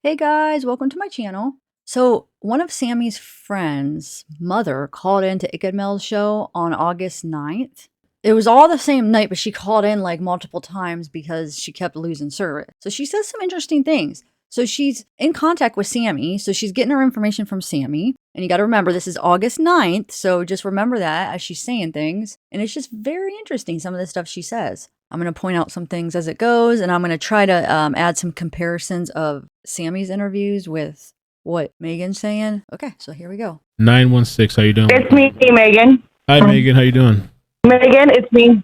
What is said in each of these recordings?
Hey guys, welcome to my channel. So one of Sammy's friends' mother called into Mel's show on August 9th. It was all the same night, but she called in like multiple times because she kept losing service. So she says some interesting things. So she's in contact with Sammy. So she's getting her information from Sammy. And you got to remember, this is August 9th. So just remember that as she's saying things. And it's just very interesting, some of the stuff she says. I'm going to point out some things as it goes, and I'm going to try to add some comparisons of Sammy's interviews with what Megan's saying. Okay, so here we go. 916, how you doing? It's me, Megan. Hi, Megan, how you doing? Megan, it's me.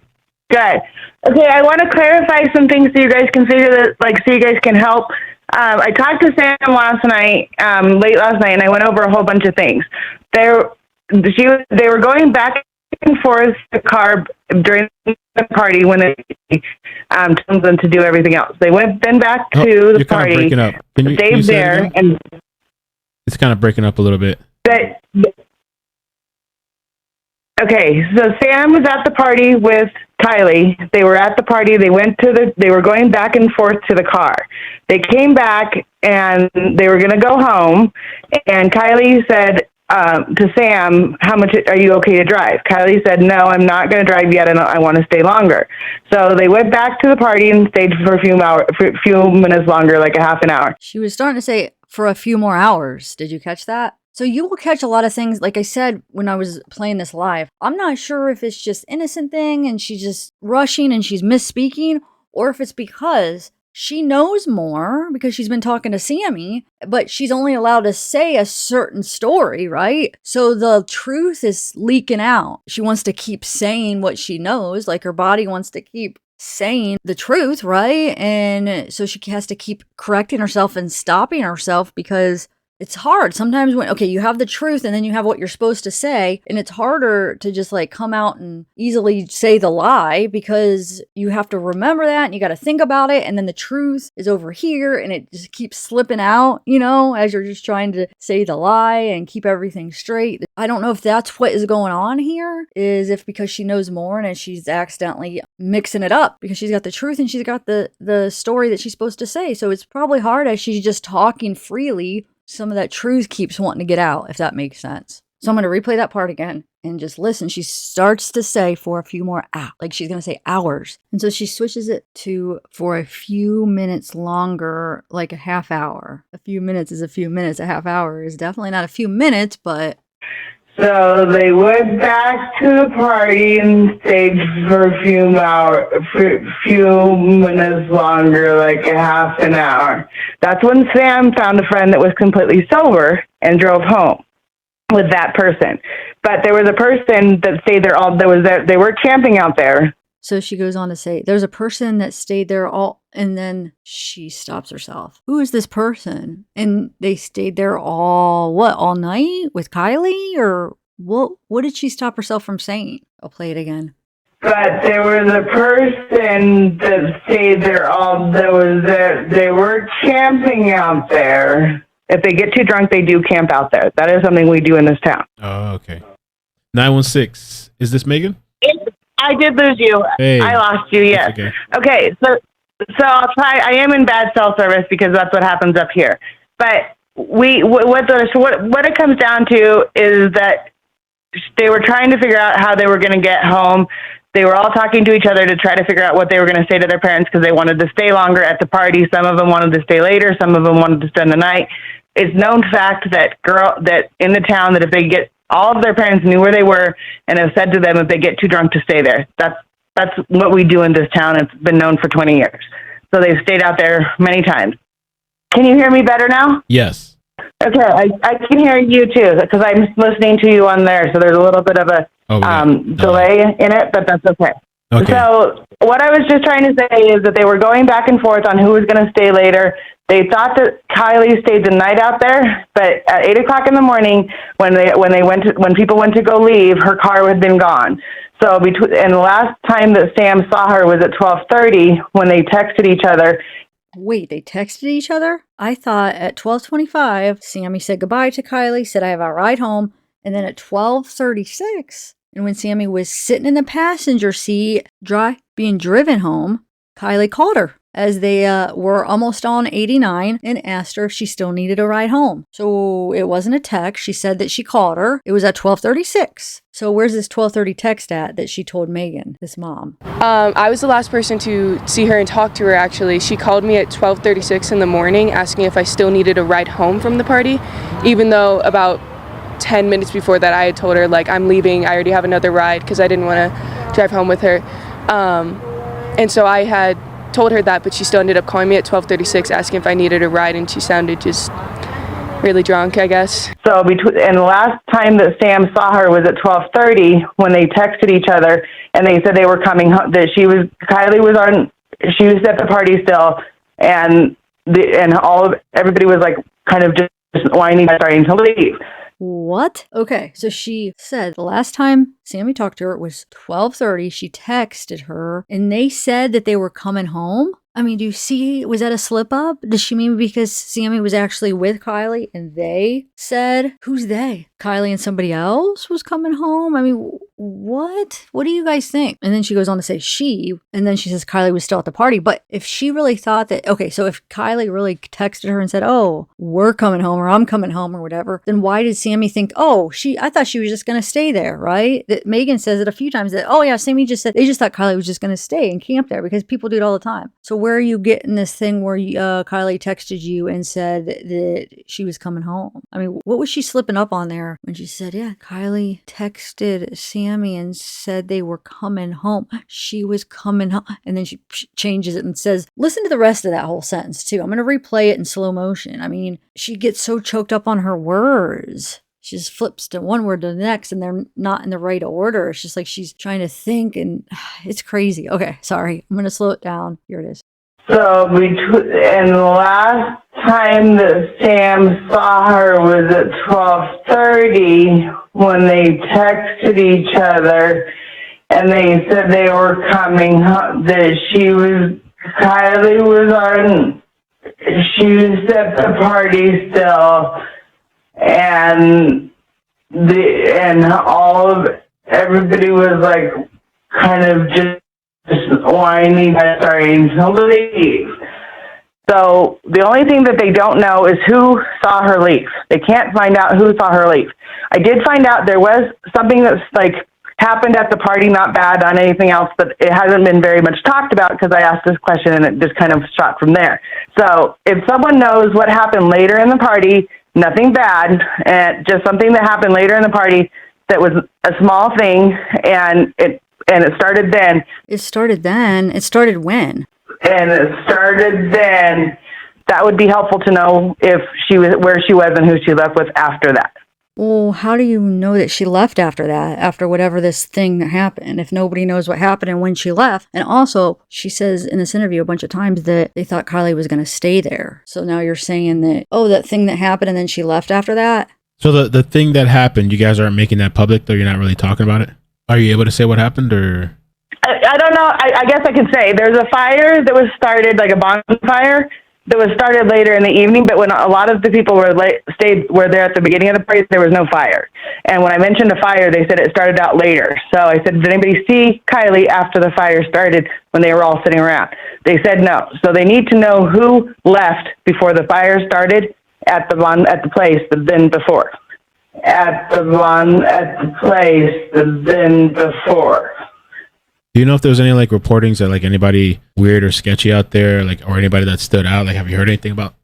Good. Okay, I want to clarify some things so you guys can figure that, so you guys can help. I talked to Sam last night, late last night, and I went over a whole bunch of things. They were going back and forth the car during the party when they told them to do everything else. They went then back to the party. You're kind of breaking up. Stayed there, and it's kind of breaking up a little bit. Okay, so Sam was at the party with Kiely. They were at the party. They were going back and forth to the car. They came back and they were going to go home. And Kiely said to Sam, "How much are you okay to drive?" Kiely said, "No, I'm not going to drive yet, and I want to stay longer." So they went back to the party and stayed for a few minutes longer, like a half an hour. She was starting to say for a few more hours. Did you catch that? So you will catch a lot of things. Like I said when I was playing this live, I'm not sure if it's just innocent thing and she's just rushing and she's misspeaking, or if it's because she knows more because she's been talking to Sammy, but she's only allowed to say a certain story, right? So the truth is leaking out. She wants to keep saying what she knows, like her body wants to keep saying the truth, right? And so she has to keep correcting herself and stopping herself because it's hard sometimes when, okay, you have the truth and then you have what you're supposed to say. And it's harder to just like come out and easily say the lie because you have to remember that and you got to think about it. And then the truth is over here and it just keeps slipping out, as you're just trying to say the lie and keep everything straight. I don't know if that's what is going on here, is if because she knows more and she's accidentally mixing it up because she's got the truth and she's got the story that she's supposed to say. So it's probably hard as she's just talking freely. Some of that truth keeps wanting to get out, if that makes sense. So I'm going to replay that part again and just listen. She starts to say for a few more hours, like she's going to say hours. And so she switches it to for a few minutes longer, like a half hour. A few minutes is a few minutes. A half hour is definitely not a few minutes, but... So they went back to the party and stayed for a few minutes longer, like a half an hour. That's when Sam found a friend that was completely sober and drove home with that person. But there was a person that stayed there they were camping out there. So she goes on to say, there's a person that stayed there and then she stops herself. Who is this person? And they stayed there all night with Kiely? Or what did she stop herself from saying? I'll play it again. But there was a person that stayed there they were camping out there. If they get too drunk, they do camp out there. That is something we do in this town. Oh, okay. 916, is this Megan? I did lose you. Hey, I lost you, yes. Okay, so I'll try. I am in bad cell service because that's what happens up here. But what it comes down to is that they were trying to figure out how they were going to get home. They were all talking to each other to try to figure out what they were going to say to their parents because they wanted to stay longer at the party. Some of them wanted to stay later. Some of them wanted to spend the night. It's known fact that in the town that if they get all of their parents knew where they were and have said to them if they get too drunk to stay there. That's what we do in this town. It's been known for 20 years. So they've stayed out there many times. Can you hear me better now? Yes. Okay, I can hear you too because I'm listening to you on there. So there's a little bit of a delay in it, but that's okay. Okay. So what I was just trying to say is that they were going back and forth on who was going to stay later. They thought that Kiely stayed the night out there, but at 8 o'clock in the morning, when people went to go leave, her car had been gone. So and the last time that Sam saw her was at 12:30 when they texted each other. Wait, they texted each other? I thought at 12:25, Sammy said goodbye to Kiely, said I have a ride home, and then at 12:36, and when Sammy was sitting in the passenger seat, being driven home, Kiely called her. as they were almost on 89 and asked her if she still needed a ride home. So it wasn't a text. She said that she called her. It was at 12:36. So where's this 12:30 text at that she told Megan, this mom? I was the last person to see her and talk to her, actually. She called me at 12:36 in the morning asking if I still needed a ride home from the party, even though about 10 minutes before that I had told her, like, I'm leaving, I already have another ride, because I didn't want to drive home with her. And so I had told her that, but she still ended up calling me at 12:36 asking if I needed a ride, and she sounded just really drunk, I guess. So and the last time that Sam saw her was at 12:30 when they texted each other, and they said they were coming home, that Kiely was at the party still, and everybody was like kind of just whining, starting to leave. What? Okay, so she said the last time Sami talked to her was 12:30. She texted her, and they said that they were coming home. I mean, do you see, was that a slip up? Does she mean because Sami was actually with Kiely and they said, who's they? Kiely and somebody else was coming home? I mean, what? What do you guys think? And then she goes on to say she, and then she says Kiely was still at the party. But if she really thought that, okay, so if Kiely really texted her and said, oh, we're coming home or I'm coming home or whatever, then why did Sami think, oh, I thought she was just going to stay there, right? That Megan says it a few times that, oh yeah, Sami just said, they just thought Kiely was just going to stay and camp there because people do it all the time. So where are you getting this thing where Kiely texted you and said that she was coming home? I mean, what was she slipping up on there when she said, yeah, Kiely texted Sami and said they were coming home. She was coming home. And then she changes it and says, listen to the rest of that whole sentence too. I'm going to replay it in slow motion. I mean, she gets so choked up on her words. She just flips to one word to the next and they're not in the right order. It's just like she's trying to think and it's crazy. Okay, sorry. I'm going to slow it down. Here it is. So, and the last time that Sam saw her was at 12:30 when they texted each other, and they said they were coming home, that Kiely she was at the party still, and everybody was like kind of just whining, starting to leave. So the only thing that they don't know is who saw her leave. They can't find out who saw her leave. I did find out there was something that's like happened at the party, not bad on anything else, but it hasn't been very much talked about because I asked this question and it just kind of shot from there. So if someone knows what happened later in the party, nothing bad, and just something that happened later in the party that was a small thing, and it started then. It started then? It started when? And it started then. That would be helpful to know if where she was and who she left with after that. Well, how do you know that she left after that, after whatever this thing happened, if nobody knows what happened and when she left? And also, she says in this interview a bunch of times that they thought Kiely was going to stay there. So now you're saying that, oh, that thing that happened and then she left after that? So the thing that happened, you guys aren't making that public, though? You're not really talking about it? Are you able to say what happened, or? I don't know. I guess I can say there's a fire that was started, like a bonfire, that was started later in the evening, but when a lot of the people were there at the beginning of the party, there was no fire. And when I mentioned a fire, they said it started out later. So I said, did anybody see Kiely after the fire started when they were all sitting around? They said no. So they need to know who left before the fire started at the place the then before. Do you know if there was any like reportings that like anybody weird or sketchy out there, like, or anybody that stood out? Like, have you heard anything about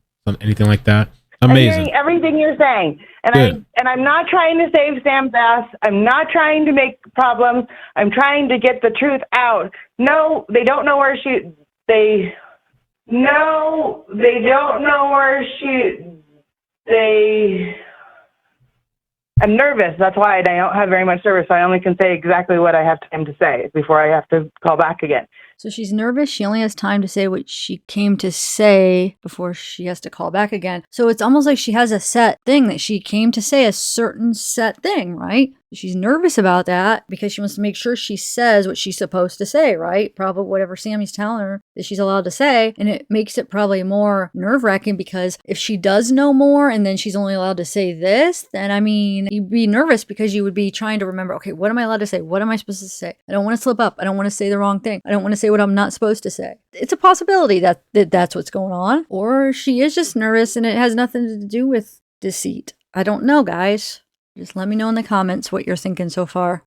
anything like that? Amazing. I'm hearing everything you're saying, and I'm not trying to save Sam's ass. I'm not trying to make problems. I'm trying to get the truth out. No, they don't know where they don't know where I'm nervous. That's why I don't have very much service. So I only can say exactly what I have time to say before I have to call back again. So she's nervous. She only has time to say what she came to say before she has to call back again. So it's almost like she has a set thing that she came to say, a certain set thing, right? She's nervous about that because she wants to make sure she says what she's supposed to say, right? Probably whatever Sami's telling her that she's allowed to say. And it makes it probably more nerve-wracking because if she does know more and then she's only allowed to say this, then I mean, you'd be nervous because you would be trying to remember, okay, what am I allowed to say? What am I supposed to say? I don't want to slip up. I don't want to say the wrong thing. I don't want to say what I'm not supposed to say. It's a possibility that that's what's going on. Or she is just nervous and it has nothing to do with deceit. I don't know, guys. Just let me know in the comments what you're thinking so far.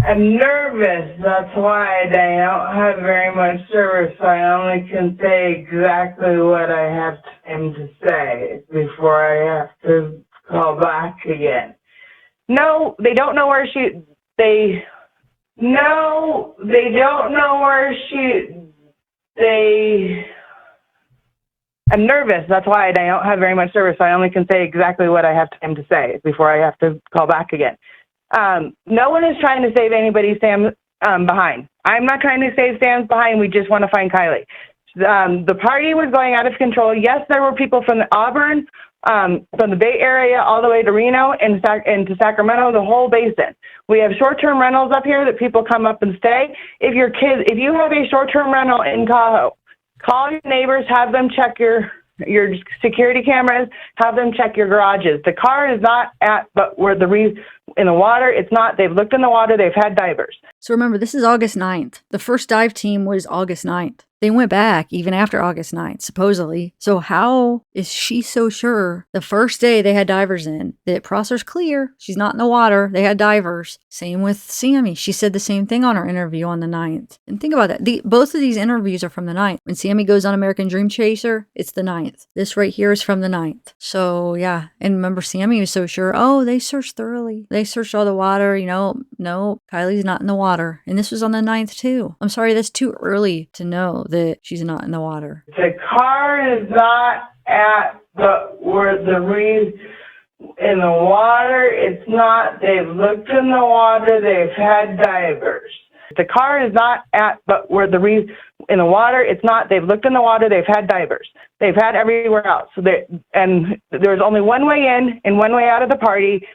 I'm nervous. That's why I don't have very much service. So I only can say exactly what I have time to say before I have to call back again. No, they don't know where they don't know where I'm nervous. That's why I don't have very much service. So I only can say exactly what I have time to say before I have to call back again. No one is trying to save anybody Sam's behind. I'm not trying to save Sam's behind. We just want to find Kiely. The party was going out of control. Yes, there were people from the Auburn, from the Bay Area all the way to Reno and to Sacramento, the whole basin. We have short-term rentals up here that people come up and stay. If you have a short-term rental in Tahoe, call your neighbors, have them check your security cameras, have them check your garages. The car is not in the water. It's not. They've looked in the water. They've had divers. So remember, this is August 9th. The first dive team was August 9th. They went back even after August 9th, supposedly. So how is she so sure the first day they had divers in that Prosser's clear? She's not in the water. They had divers. Same with Sami. She said the same thing on her interview on the 9th. And think about that. Both of these interviews are from the 9th. When Sami goes on American Dream Chaser, it's the 9th. This right here is from the 9th. So yeah. And remember, Sami was so sure. Oh, they searched thoroughly. They searched all the water. No, Kiely's not in the water. And this was on the 9th too. I'm sorry, that's too early to know that she's not in the water. The car is not in the water. It's not. They've looked in the water. They've had divers. The car is not in the water. It's not. They've looked in the water. They've had divers. They've had everywhere else. And there's only one way in and one way out of the party.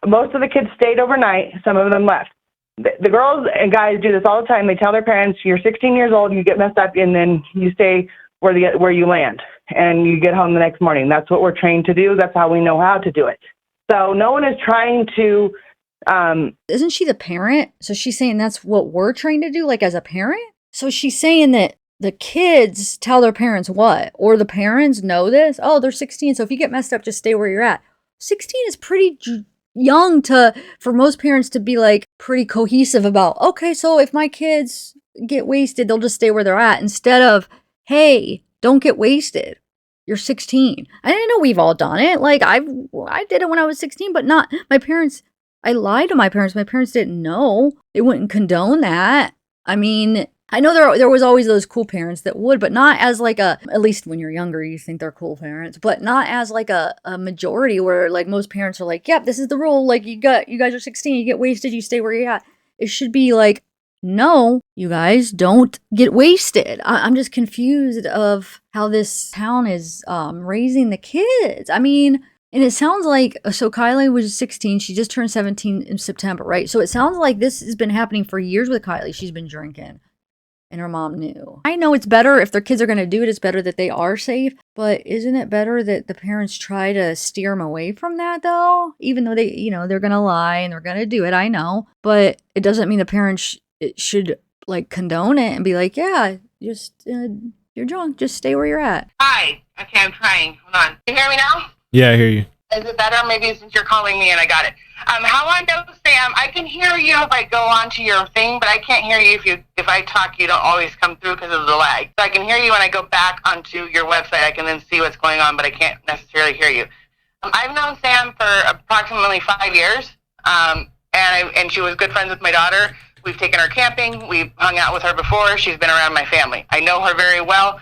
Most of the kids stayed overnight. Some of them left. The girls and guys do this all the time. They tell their parents, you're 16 years old, you get messed up, and then you stay where you land, and you get home the next morning. That's what we're trained to do. That's how we know how to do it. So no one is trying to... Isn't she the parent? So she's saying that's what we're trained to do, like as a parent? So she's saying that the kids tell their parents what? Or the parents know this? Oh, they're 16, so if you get messed up, just stay where you're at. 16 is pretty... young for most parents to be like pretty cohesive about, okay, so if my kids get wasted, they'll just stay where they're at, instead of, hey, don't get wasted. You're 16. I didn't know we've all done it. Like I did it when I was 16, but not my parents. I lied to my parents. My parents didn't know. They wouldn't condone that. I mean, I know there was always those cool parents that would, but not as like at least when you're younger, you think they're cool parents, but not as like a majority where like most parents are like, yep, this is the rule. Like you guys are 16, you get wasted, you stay where you're at. It should be like, no, you guys don't get wasted. I'm just confused of how this town is raising the kids. I mean, and it sounds like, so Kiely was 16, she just turned 17 in September, right? So it sounds like this has been happening for years with Kiely. She's been drinking. And her mom knew. I know it's better if their kids are going to do it. It's better that they are safe. But isn't it better that the parents try to steer them away from that, though? Even though they're going to lie and they're going to do it. I know. But it doesn't mean the parents should, like, condone it and be like, yeah, just, you're drunk. Just stay where you're at. Hi. Okay, I'm trying. Hold on. Can you hear me now? Yeah, I hear you. Is it better? Maybe since you're calling me and I got it. How I know, Sam, I can hear you if I go onto your thing, but I can't hear you if I talk, you don't always come through because of the lag. So I can hear you when I go back onto your website. I can then see what's going on, but I can't necessarily hear you. I've known Sam for approximately 5 years, and she was good friends with my daughter. We've taken her camping. We've hung out with her before. She's been around my family. I know her very well.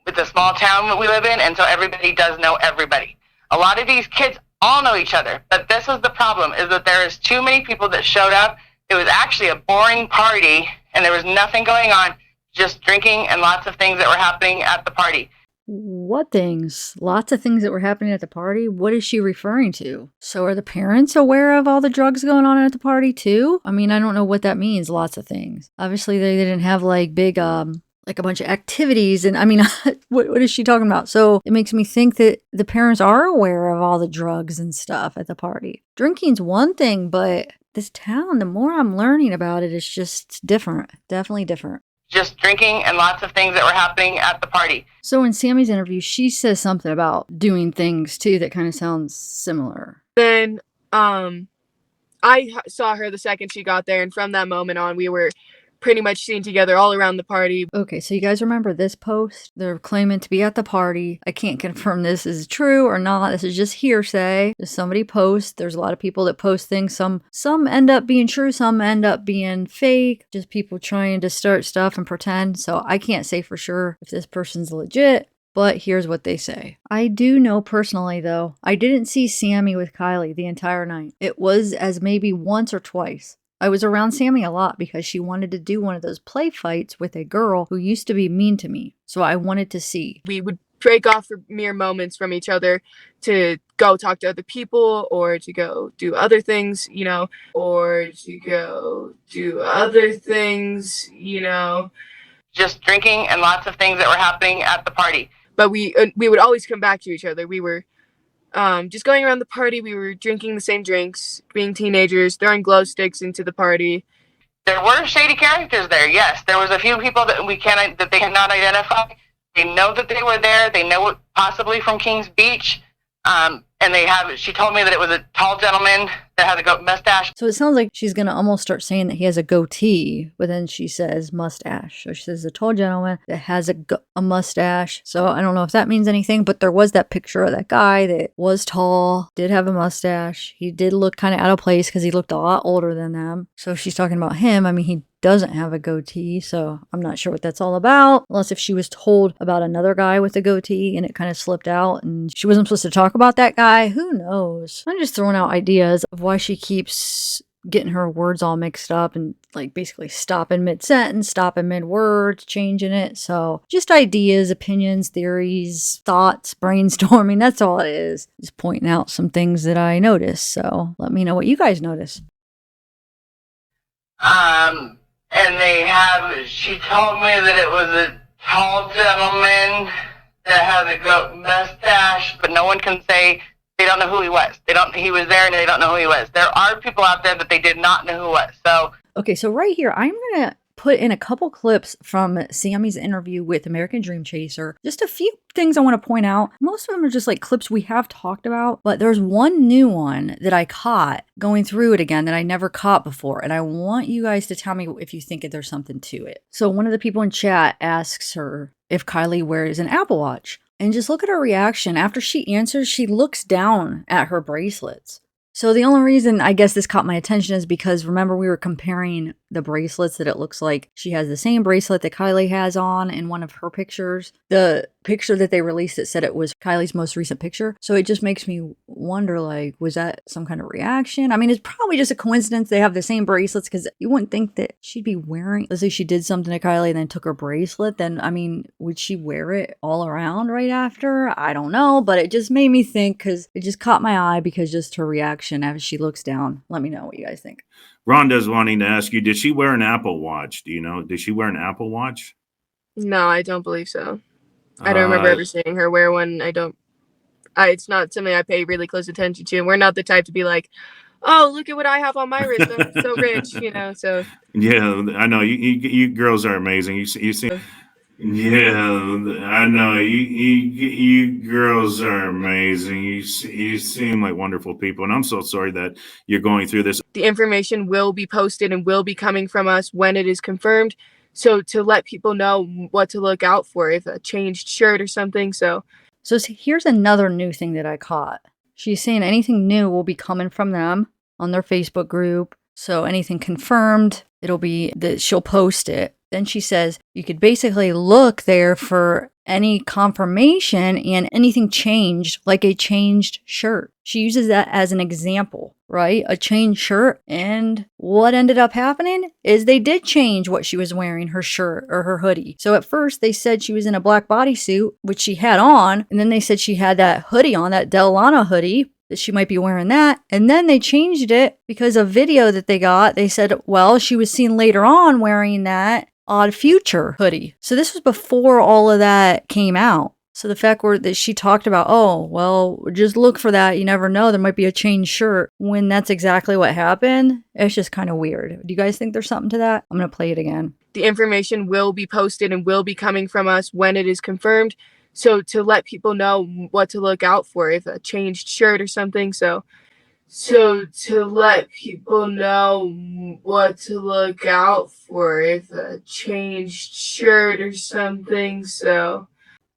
It's a small town that we live in, and so everybody does know everybody. A lot of these kids all know each other, but this was the problem, is that there is too many people that showed up. It was actually a boring party, and there was nothing going on, just drinking and lots of things that were happening at the party. What things? Lots of things that were happening at the party? What is she referring to? So are the parents aware of all the drugs going on at the party too? I mean, I don't know what that means, lots of things. Obviously, they didn't have like big, like a bunch of activities. And I mean, what is she talking about? So it makes me think that the parents are aware of all the drugs and stuff at the party. Drinking's one thing, but this town, the more I'm learning about it, it's just different. Definitely different. Just drinking and lots of things that were happening at the party. So in Sammy's interview, she says something about doing things too that kind of sounds similar. Then I saw her the second she got there, and from that moment on, we were pretty much seen together all around the party. Okay, so you guys remember this post? They're claiming to be at the party. I can't confirm this is true or not. This is just hearsay. Just somebody posts. There's a lot of people that post things. Some end up being true, some end up being fake. Just people trying to start stuff and pretend. So I can't say for sure if this person's legit. But here's what they say. I do know personally, though, I didn't see Sami with Kiely the entire night. It was as maybe once or twice. I was around Sami a lot because she wanted to do one of those play fights with a girl who used to be mean to me. So I wanted to see. We would break off for mere moments from each other to go talk to other people or to go do other things, Just drinking and lots of things that were happening at the party. But we would always come back to each other. We were just going around the party. We were drinking the same drinks, being teenagers, throwing glow sticks into the party. There were shady characters there, yes. There was a few people that they cannot identify. They know that they were there. They know it possibly from Kings Beach. She told me that it was a tall gentleman that had a mustache. So it sounds like she's going to almost start saying that he has a goatee, but then she says mustache. So she says a tall gentleman that has a mustache. So I don't know if that means anything, but there was that picture of that guy that was tall, did have a mustache. He did look kind of out of place because he looked a lot older than them. So if she's talking about him, I mean, he doesn't have a goatee, so I'm not sure what that's all about, unless if she was told about another guy with a goatee and it kind of slipped out and she wasn't supposed to talk about that guy. Who knows? I'm just throwing out ideas of why she keeps getting her words all mixed up and like basically stopping mid-sentence, stopping mid-word, changing it. So just ideas, opinions, theories, thoughts, brainstorming. That's all it is. Just pointing out some things that I noticed. So let me know what you guys notice. She told me that it was a tall gentleman that had a goat mustache, but no one can say they don't know who he was. He was there and they don't know who he was. There are people out there that they did not know who was. So okay, so right here, I'm going to put in a couple clips from Sammy's interview with American Dream Chaser. Just a few things I want to point out. Most of them are just like clips we have talked about, but there's one new one that I caught going through it again that I never caught before, and I want you guys to tell me if you think there's something to it. So one of the people in chat asks her if Kiely wears an Apple Watch, and just look at her reaction. After she answers, she looks down at her bracelets. So the only reason I guess this caught my attention is because remember we were comparing the bracelets that it looks like she has the same bracelet that Kiely has on in one of her pictures. The picture that they released that said it was Kylie's most recent picture. So it just makes me wonder, like, was that some kind of reaction? I mean, it's probably just a coincidence they have the same bracelets because you wouldn't think that she'd be wearing, let's say she did something to Kiely and then took her bracelet, then, I mean, would she wear it all around right after? I don't know, but it just made me think because it just caught my eye because just her reaction as she looks down. Let me know what you guys think. Rhonda's wanting to ask you, did she wear an Apple Watch? Do you know? Did she wear an Apple Watch? No, I don't believe so. I don't remember ever seeing her wear one. It's not something I pay really close attention to. And we're not the type to be like, oh, look at what I have on my wrist. I'm so rich, so. Yeah, I know. You girls are amazing. You seem... Yeah, I know. You girls are amazing. You seem like wonderful people, and I'm so sorry that you're going through this. The information will be posted and will be coming from us when it is confirmed. So to let people know what to look out for, if a changed shirt or something. So here's another new thing that I caught. She's saying anything new will be coming from them on their Facebook group. So anything confirmed, it'll be that she'll post it. Then she says you could basically look there for any confirmation and anything changed, like a changed shirt. She uses that as an example, right? A changed shirt. And what ended up happening is they did change what she was wearing, her shirt or her hoodie. So at first they said she was in a black bodysuit, which she had on. And then they said she had that hoodie on, that Delana hoodie, that she might be wearing that. And then they changed it because of video that they got. They said, well, she was seen later on wearing that Odd Future hoodie. So this was before all of that came out. So the fact that she talked about, oh, well, just look for that. You never know. There might be a changed shirt when that's exactly what happened. It's just kind of weird. Do you guys think there's something to that? I'm going to play it again. The information will be posted and will be coming from us when it is confirmed. So to let people know what to look out for, if a changed shirt or something. So to let people know what to look out for, if a changed shirt or something. So.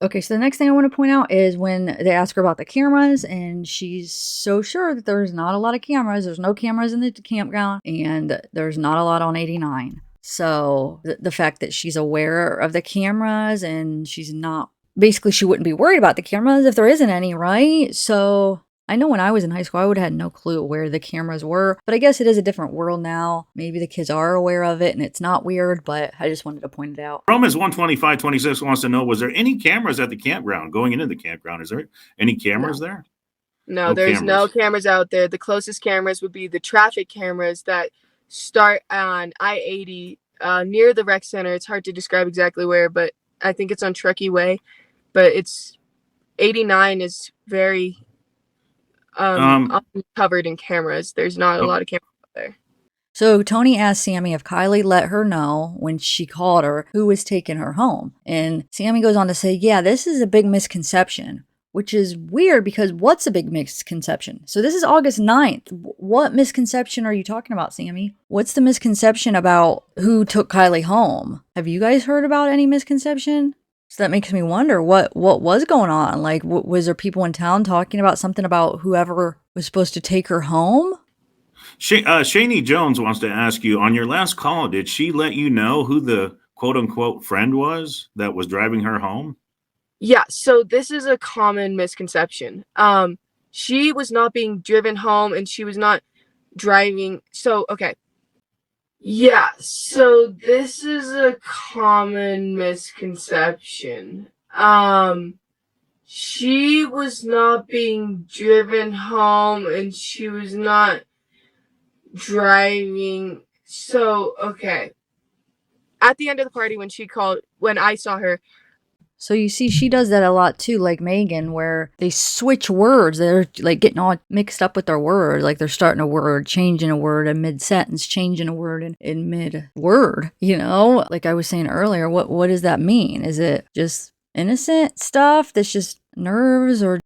Okay, so the next thing I want to point out is when they ask her about the cameras, and she's so sure that there's not a lot of cameras. There's no cameras in the campground, and there's not a lot on 89. So the fact that she's aware of the cameras and she's not, basically she wouldn't be worried about the cameras if there isn't any, right? So I know when I was in high school, I would have had no clue where the cameras were, but I guess it is a different world now. Maybe the kids are aware of it and it's not weird, but I just wanted to point it out. Romans 125:26 wants to know, was there any cameras at the campground going into the campground? Is there any cameras there? No, there's no cameras out there. The closest cameras would be the traffic cameras that start on I-80 near the rec center. It's hard to describe exactly where, but I think it's on Truckee Way. But it's 89 is very covered in cameras. There's not a lot of cameras out there. So Tony asked Sami if Kiely let her know when she called her who was taking her home. And Sami goes on to say, yeah, this is a big misconception, which is weird because what's a big misconception? So this is August 9th. What misconception are you talking about, Sami? What's the misconception about who took Kiely home? Have you guys heard about any misconception? So that makes me wonder what was going on. Like, was there people in town talking about something about whoever was supposed to take her home? Shani Jones wants to ask you, on your last call, did she let you know who the quote unquote friend was that was driving her home? Yeah, so this is a common misconception. She was not being driven home and she was not driving. So, okay. Yeah, so this is a common misconception. She was not being driven home and she was not driving. So, okay. At the end of the party when I saw her. So you see, she does that a lot too, like Megan, where they switch words. They're like getting all mixed up with their words. Like they're starting a word, changing a word in mid-sentence, changing a word in mid-word, you know? Like I was saying earlier, what does that mean? Is it just innocent stuff that's just nerves or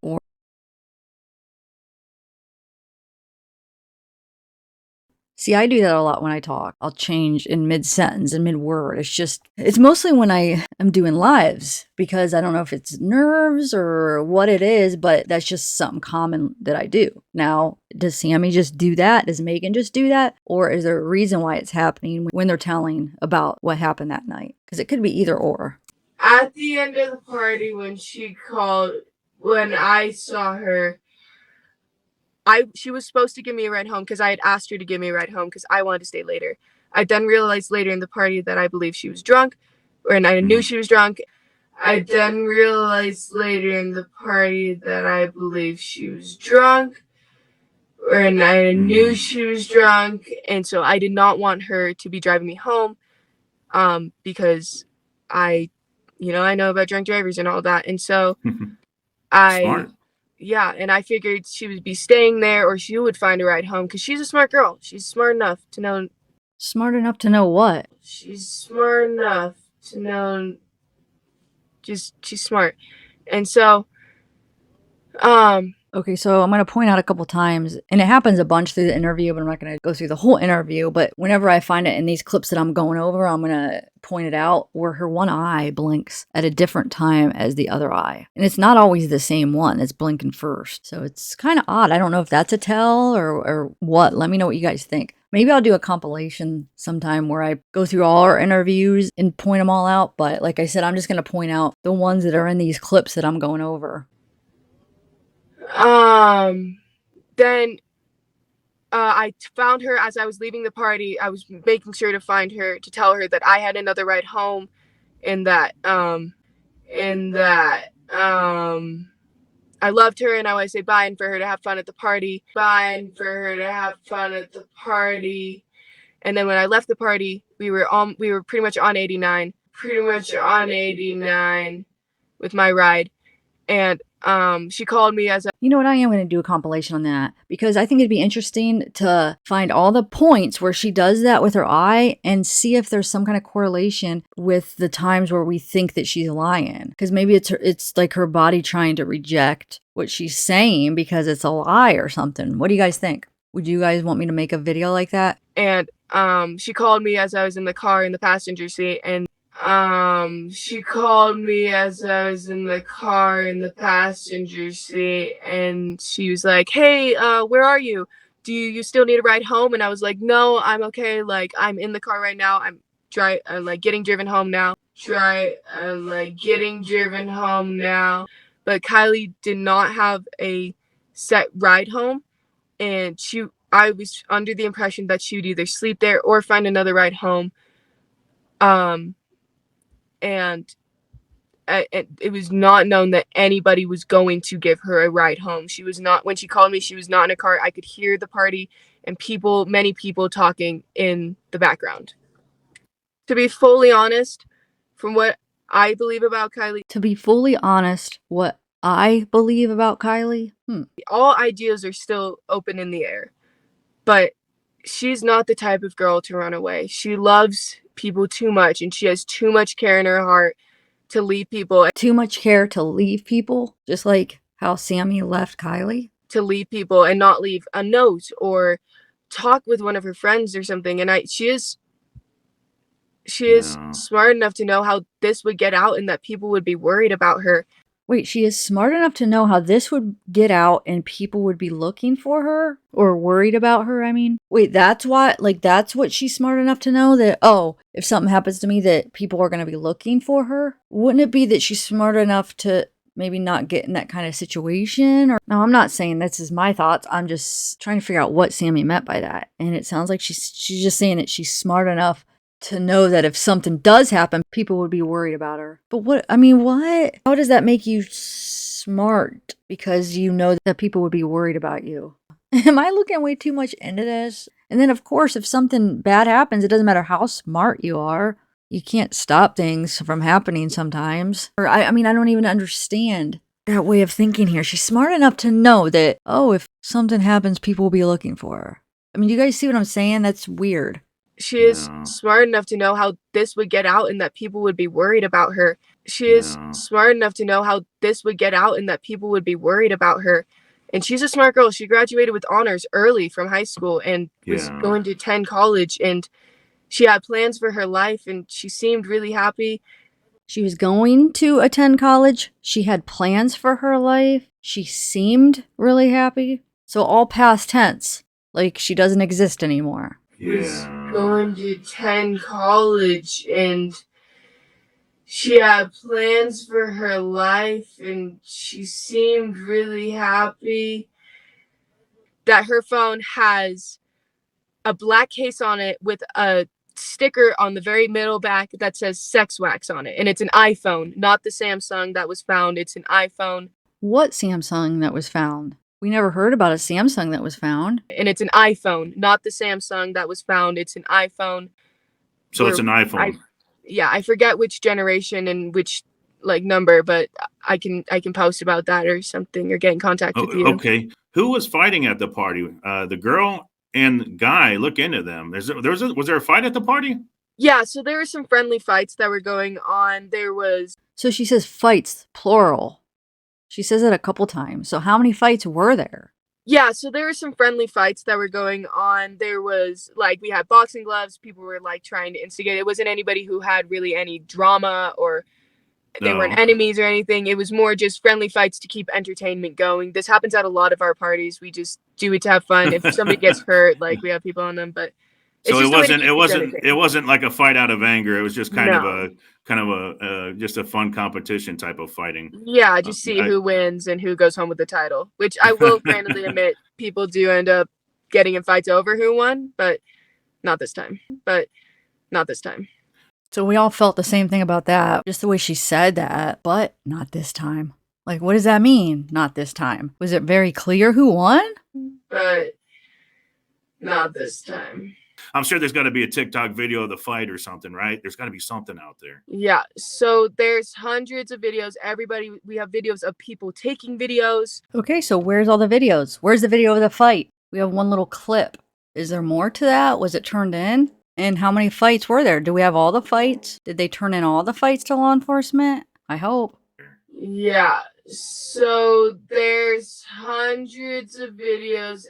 See, I do that a lot when I talk. I'll change in mid-sentence and mid-word. It's mostly when I am doing lives because I don't know if it's nerves or what it is, but that's just something common that I do. Now, does Sami just do that? Does Megan just do that? Or is there a reason why it's happening when they're telling about what happened that night? Because it could be either or. At the end of the party when she called, when I saw her, she was supposed to give me a ride home because I had asked her to give me a ride home because I wanted to stay later. I then realized later in the party that I believe she was drunk, and I knew she was drunk. I then realized later in the party that I believe she was drunk, and I knew she was drunk, and so I did not want her to be driving me home, because I know about drunk drivers and all that, and so Smart. Yeah, and I figured she would be staying there or she would find a ride home because she's a smart girl. She's smart enough to know. Smart enough to know what? She's smart enough to know. She's smart. And so, Okay, so I'm going to point out a couple times, and it happens a bunch through the interview, but I'm not going to go through the whole interview. But whenever I find it in these clips that I'm going over, I'm going to point it out where her one eye blinks at a different time as the other eye. And it's not always the same one that's blinking first. So it's kind of odd. I don't know if that's a tell or what. Let me know what you guys think. Maybe I'll do a compilation sometime where I go through all our interviews and point them all out. But like I said, I'm just going to point out the ones that are in these clips that I'm going over. Then I found her as I was leaving the party. I was making sure to find her to tell her that I had another ride home and that I loved her and I would say bye and for her to have fun at the party. And then when I left the party, we were pretty much on 89 with my ride. And she called me as You know what? I am going to do a compilation on that because I think it'd be interesting to find all the points where she does that with her eye and see if there's some kind of correlation with the times where we think that she's lying. Because maybe it's like her body trying to reject what she's saying because it's a lie or something. What do you guys think? Would you guys want me to make a video like that? And she called me as I was in the car in the passenger seat, and she called me as I was in the car in the passenger seat, and she was like, "Hey, where are you? Do you still need a ride home?" And I was like, "No, I'm okay. Like, I'm in the car right now. I'm getting driven home now. Getting driven home now." But Kiely did not have a set ride home, and I was under the impression that she would either sleep there or find another ride home. And it was not known that anybody was going to give her a ride home. She was not, when she called me, she was not in a car. I could hear the party and many people talking in the background. To be fully honest, from what I believe about Kiely, all ideas are still open in the air. But she's not the type of girl to run away. She loves people too much, and she has too much care in her heart to leave people. Too much care to leave people, just like how Sami left Kiely. To leave people and not leave a note or talk with one of her friends or something. And she is smart enough to know how this would get out and that people would be worried about her. Wait, she is smart enough to know how this would get out and people would be looking for her or worried about her, I mean. Wait, that's what she's smart enough to know that, oh, if something happens to me that people are going to be looking for her? Wouldn't it be that she's smart enough to maybe not get in that kind of situation? Or no, I'm not saying this is my thoughts. I'm just trying to figure out what Sami meant by that. And it sounds like she's just saying that she's smart enough to know that if something does happen, people would be worried about her. But what? How does that make you smart? Because you know that people would be worried about you. Am I looking way too much into this? And then, of course, if something bad happens, it doesn't matter how smart you are. You can't stop things from happening sometimes. Or, I don't even understand that way of thinking here. She's smart enough to know that, oh, if something happens, people will be looking for her. I mean, you guys see what I'm saying? That's weird. She is smart enough to know how this would get out and that people would be worried about her. She is smart enough to know how this would get out and that people would be worried about her. And she's a smart girl. She graduated with honors early from high school and was going to attend college. And she had plans for her life and she seemed really happy. She was going to attend college. She had plans for her life. She seemed really happy. So all past tense, like she doesn't exist anymore. Was going to attend college and she had plans for her life and she seemed really happy. That her phone has a black case on it with a sticker on the very middle back that says sex wax on it. And it's an iPhone, not the Samsung that was found. It's an iPhone. What Samsung that was found? We never heard about a Samsung that was found. And it's an iPhone, not the Samsung that was found. It's an iPhone. So it's an iPhone. I forget which generation and which number, but I can post about that or something or get in contact with you. Okay. Who was fighting at the party? The girl and guy. Look into them. Was there a fight at the party? Yeah, so there were some friendly fights that were going on. So she says fights, plural. She says it a couple times. So how many fights were there? Yeah, so there were some friendly fights that were going on. There was, we had boxing gloves. People were, trying to instigate. It wasn't anybody who had really any drama or they weren't enemies or anything. It was more just friendly fights to keep entertainment going. This happens at a lot of our parties. We just do it to have fun. If somebody gets hurt, we have people on them, but so it wasn't like a fight out of anger. It was just kind of a just a fun competition type of fighting. Yeah, just see who wins and who goes home with the title, which I will randomly admit people do end up getting in fights over who won, but not this time. So we all felt the same thing about that, just the way she said that, but not this time. What does that mean? Not this time. Was it very clear who won? But not this time. I'm sure there's got to be a TikTok video of the fight or something, right? There's got to be something out there. Yeah, so there's hundreds of videos. We have videos of people taking videos. Okay, so where's all the videos? Where's the video of the fight? We have one little clip. Is there more to that? Was it turned in? And how many fights were there? Do we have all the fights? Did they turn in all the fights to law enforcement? I hope. Yeah, so there's hundreds of videos.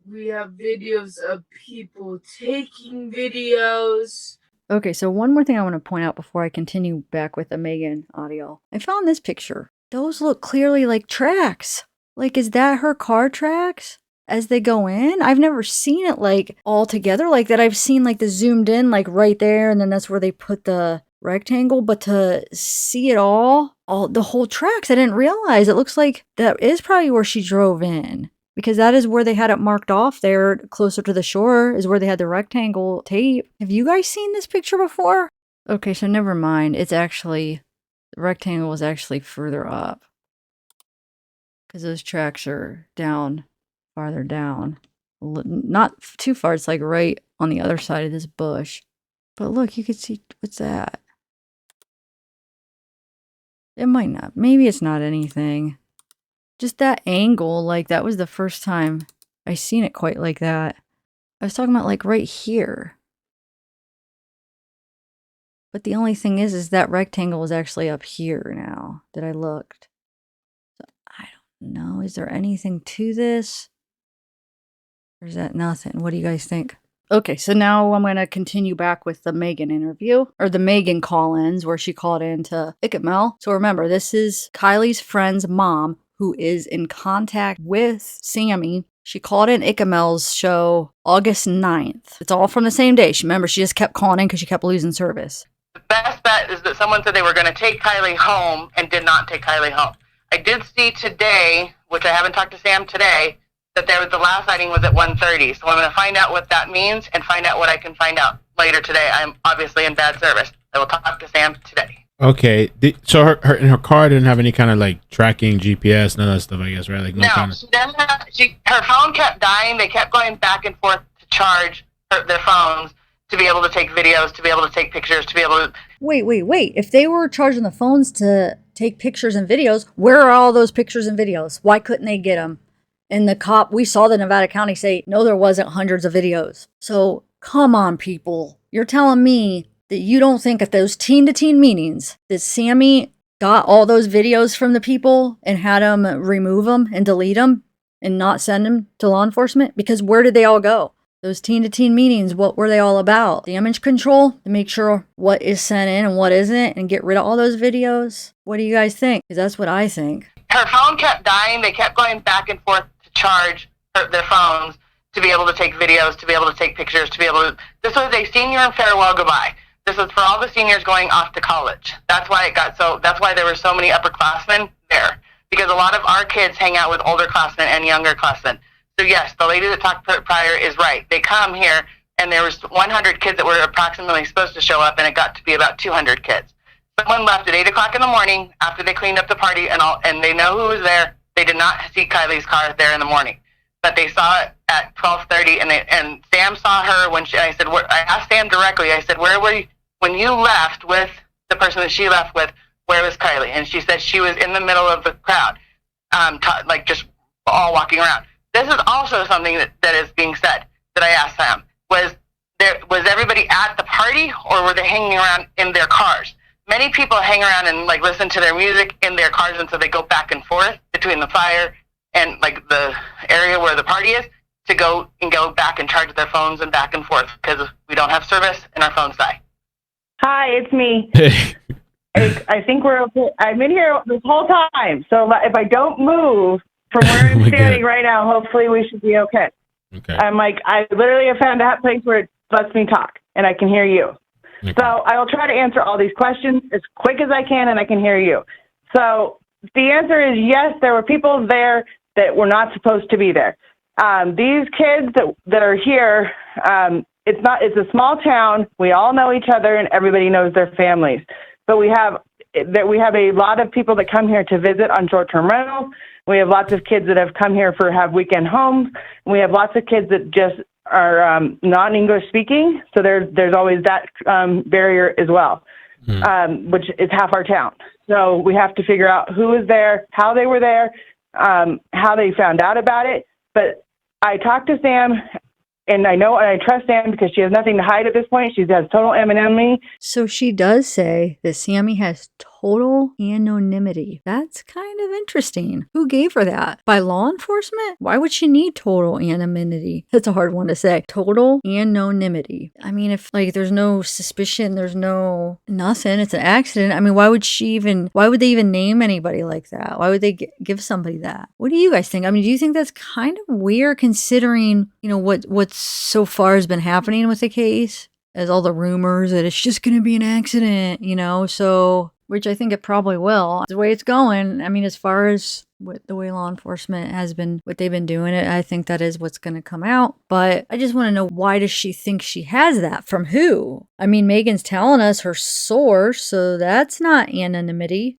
We have videos of people taking videos. Okay, so one more thing I want to point out before I continue back with the Megan audio. I found this picture. Those look clearly like tracks. Like, is that her car tracks as they go in? I've never seen it like all together like that. I've seen like the zoomed in like right there, and then that's where they put the rectangle, but to see it all the whole tracks, I didn't realize. It looks like that is probably where she drove in, because that is where they had it marked off there closer to the shore, is where they had the rectangle tape. Have you guys seen this picture before? Okay, so never mind. It's actually, the rectangle was actually further up, because those tracks are down, farther down. Not too far, it's like right on the other side of this bush. But look, you can see, what's that? It might not. Maybe it's not anything. Just that angle, like that was the first time I seen it quite like that. I was talking about like right here. But the only thing is that rectangle is actually up here now that I looked. So I don't know. Is there anything to this? Or is that nothing? What do you guys think? Okay, so now I'm going to continue back with the Megan interview, or the Megan call-ins, where she called in to Ickamel. So remember, this is Kiely's friend's mom, who is in contact with Sami. She called in Ickamel's show August 9th. It's all from the same day. Remember, she just kept calling in because she kept losing service. The best bet is that someone said they were going to take Kiely home and did not take Kiely home. I did see today, which I haven't talked to Sam today, that the last sighting was at 1:30. So I'm going to find out what that means and find out what I can find out later today. I'm obviously in bad service. I will talk to Sam today. Okay. So her in her car didn't have any kind of like tracking, GPS, none of that stuff, I guess, right? Like no, kind of... she doesn't have, her phone kept dying. They kept going back and forth to charge their phones to be able to take videos, to be able to take pictures, to be able to... Wait. If they were charging the phones to take pictures and videos, where are all those pictures and videos? Why couldn't they get them? And the cop, we saw the Nevada County say, no, there wasn't hundreds of videos. So come on, people. You're telling me that you don't think at those teen-to-teen meetings that Sami got all those videos from the people and had them remove them and delete them and not send them to law enforcement? Because where did they all go? Those teen-to-teen meetings, what were they all about? Damage control to make sure what is sent in and what isn't and get rid of all those videos? What do you guys think? Because that's what I think. Her phone kept dying. They kept going back and forth charge their phones to be able to take videos, to be able to take pictures, to be able to... This was a senior and farewell goodbye. This was for all the seniors going off to college. That's why that's why there were so many upperclassmen there. Because a lot of our kids hang out with older classmen and younger classmen. So yes, the lady that talked prior is right. They come here, and there was 100 kids that were approximately supposed to show up, and it got to be about 200 kids. Someone left at 8 o'clock in the morning after they cleaned up the party, and they know who was there. They did not see Kiely's car there in the morning, but they saw it at 12:30, and Sam saw her when I asked Sam directly, I said, where were you, when you left with the person that she left with, where was Kiely? And she said she was in the middle of the crowd, like just all walking around. This is also something that is being said that I asked Sam. Was everybody at the party, or were they hanging around in their cars? Many people hang around and like listen to their music in their cars until they go back and forth between the fire and like the area where the party is to go back and charge their phones and back and forth because we don't have service and our phones die. Hi, it's me. I think we're okay. I've been here this whole time, so if I don't move from where I'm standing right now, hopefully we should be okay. Okay. I literally have found a place where it lets me talk and I can hear you. Okay. So I will try to answer all these questions as quick as I can, and I can hear you. So the answer is yes, there were people there that were not supposed to be there. These kids that are here, it's a small town. We all know each other, and everybody knows their families. But we have a lot of people that come here to visit on short-term rentals. We have lots of kids that have come here have weekend homes. We have lots of kids that just are non-English speaking, so there's always that barrier as well, which is half our town. So we have to figure out who was there, how they were there, how they found out about it. But I talked to Sam, and I know and I trust Sam because she has nothing to hide at this point. She has total anonymity. So she does say that Sami has total anonymity. That's kind of interesting. Who gave her that? By law enforcement? Why would she need total anonymity? That's a hard one to say. Total anonymity. I mean, if like there's no suspicion, there's no nothing, it's an accident. I mean, why would they even name anybody like that? Why would they give somebody that? What do you guys think? I mean, do you think that's kind of weird considering, what so far has been happening with the case? As all the rumors that it's just going to be an accident, so, which I think it probably will. The way it's going, I mean, as far as the way law enforcement has been, what they've been doing it, I think that is what's going to come out. But I just want to know, why does she think she has that? From who? I mean, Megan's telling us her source, so that's not anonymity.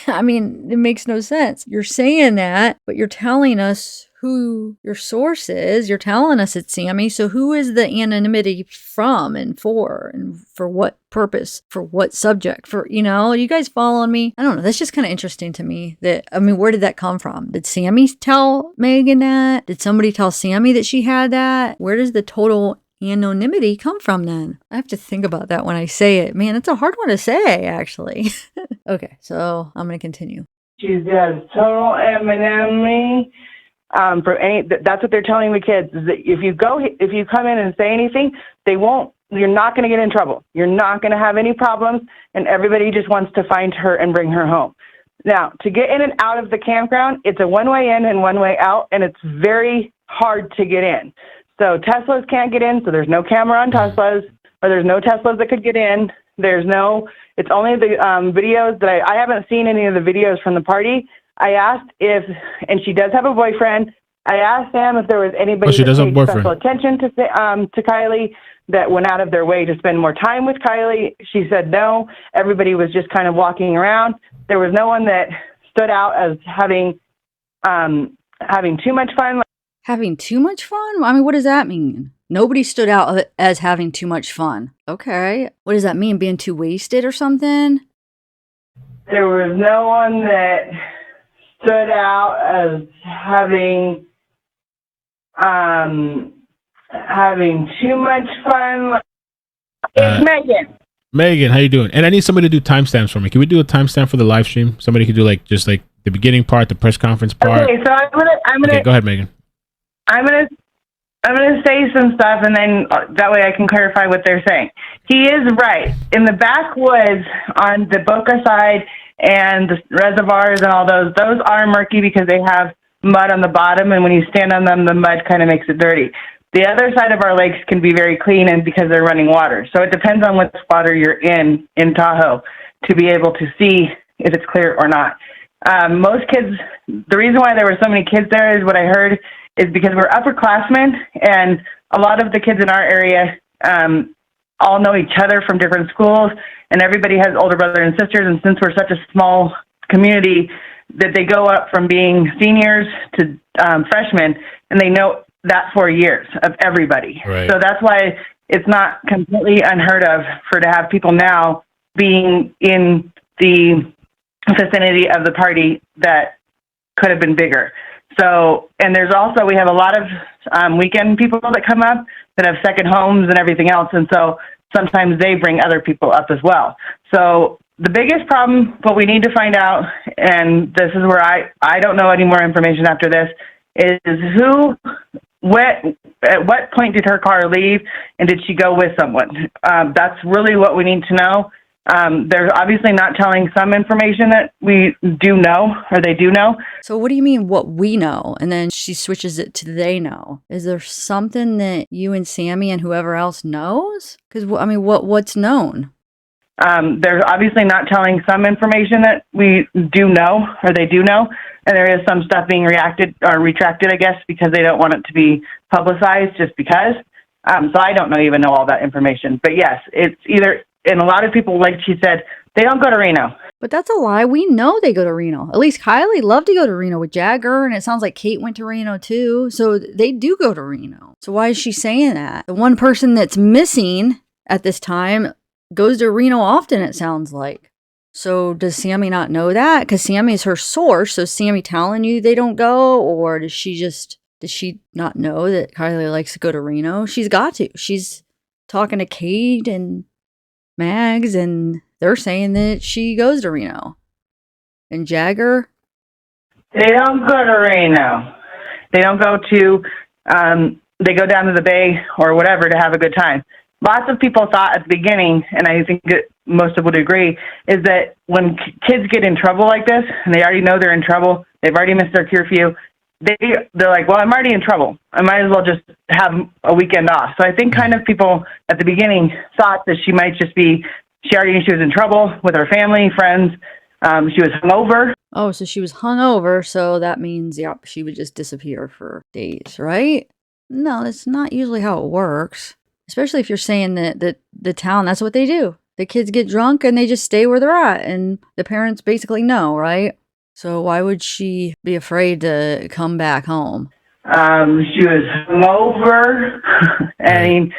I mean, it makes no sense. You're saying that, but you're telling us who your source is. You're telling us it's Sami. So who is the anonymity from and for what purpose, for what subject, you guys following me? I don't know. That's just kind of interesting to me where did that come from? Did Sami tell Megan that? Did somebody tell Sami that she had that? Where does the total anonymity come from then? I have to think about that when I say it. Man, it's a hard one to say, actually. Okay, so I'm going to continue. She has total anonymity. That's what they're telling the kids, is that if you come in and say anything, you're not going to get in trouble. You're not going to have any problems, and everybody just wants to find her and bring her home. Now, to get in and out of the campground, it's a one-way in and one-way out, and it's very hard to get in. So Teslas can't get in, so there's no camera on Teslas, or there's no Teslas that could get in. It's only the videos that I haven't seen any of the videos from the party. I asked and she does have a boyfriend. I asked Sam if there was anybody that paid special attention to Kiely, that went out of their way to spend more time with Kiely. She said no. Everybody was just kind of walking around. There was no one that stood out as having too much fun. Having too much fun? I mean, what does that mean? Nobody stood out as having too much fun. Okay. What does that mean? Being too wasted or something? There was no one that stood out as having too much fun. It's Megan. Megan, how you doing? And I need somebody to do timestamps for me. Can we do a timestamp for the live stream? Somebody could do just the beginning part, the press conference part. Okay, so I'm gonna. Okay, go ahead, Megan. I'm gonna say some stuff, and then that way I can clarify what they're saying. He is right. In the backwoods on the Boca side and the reservoirs and all those are murky because they have mud on the bottom, and when you stand on them, the mud kind of makes it dirty. The other side of our lakes can be very clean, and because they're running water. So it depends on what water you're in Tahoe to be able to see if it's clear or not. Most kids, the reason why there were so many kids there is what I heard is because we're upperclassmen, and a lot of the kids in our area all know each other from different schools, and everybody has older brothers and sisters, and since we're such a small community, that they go up from being seniors to freshmen, and they know that 4 years of everybody. Right. So that's why it's not completely unheard of to have people now being in the vicinity of the party that could have been bigger. So, and we have a lot of weekend people that come up that have second homes and everything else, and so sometimes they bring other people up as well. So the biggest problem, what we need to find out, and this is where I don't know any more information after this, is at what point did her car leave, and did she go with someone? That's really what we need to know. They're obviously not telling some information that we do know, or they do know. So what do you mean what we know? And then she switches it to they know. Is there something that you and Sami and whoever else knows? Because, I mean, what's known? They're obviously not telling some information that we do know, or they do know. And there is some stuff being retracted, I guess, because they don't want it to be publicized just because. So I don't even know all that information. But yes, it's either, and a lot of people, like she said, they don't go to Reno. But that's a lie. We know they go to Reno. At least Kiely loved to go to Reno with Jagger, and it sounds like Kate went to Reno too. So they do go to Reno. So why is she saying that? The one person that's missing at this time goes to Reno often, it sounds like. So does Sami not know that? Because Sami is her source. So Sami telling you they don't go? Or does she not know that Kiely likes to go to Reno? She's got to. She's talking to Kate and Mags, and they're saying that she goes to Reno. And Jagger? They don't go to Reno. They don't go to, they go down to the bay or whatever to have a good time. Lots of people thought at the beginning, and I think that most of would agree, is that when kids get in trouble like this, and they already know they're in trouble, they've already missed their curfew, they're like, well, I'm already in trouble. I might as well just have a weekend off. So I think kind of people at the beginning thought that she might just be, she already knew she was in trouble with her family, friends. She was hungover. Oh, so she was hungover, so that means, yep, she would just disappear for days, right? No, that's not usually how it works. Especially if you're saying that the town, that's what they do. The kids get drunk and they just stay where they're at, and the parents basically know, right? So why would she be afraid to come back home? She was hungover, and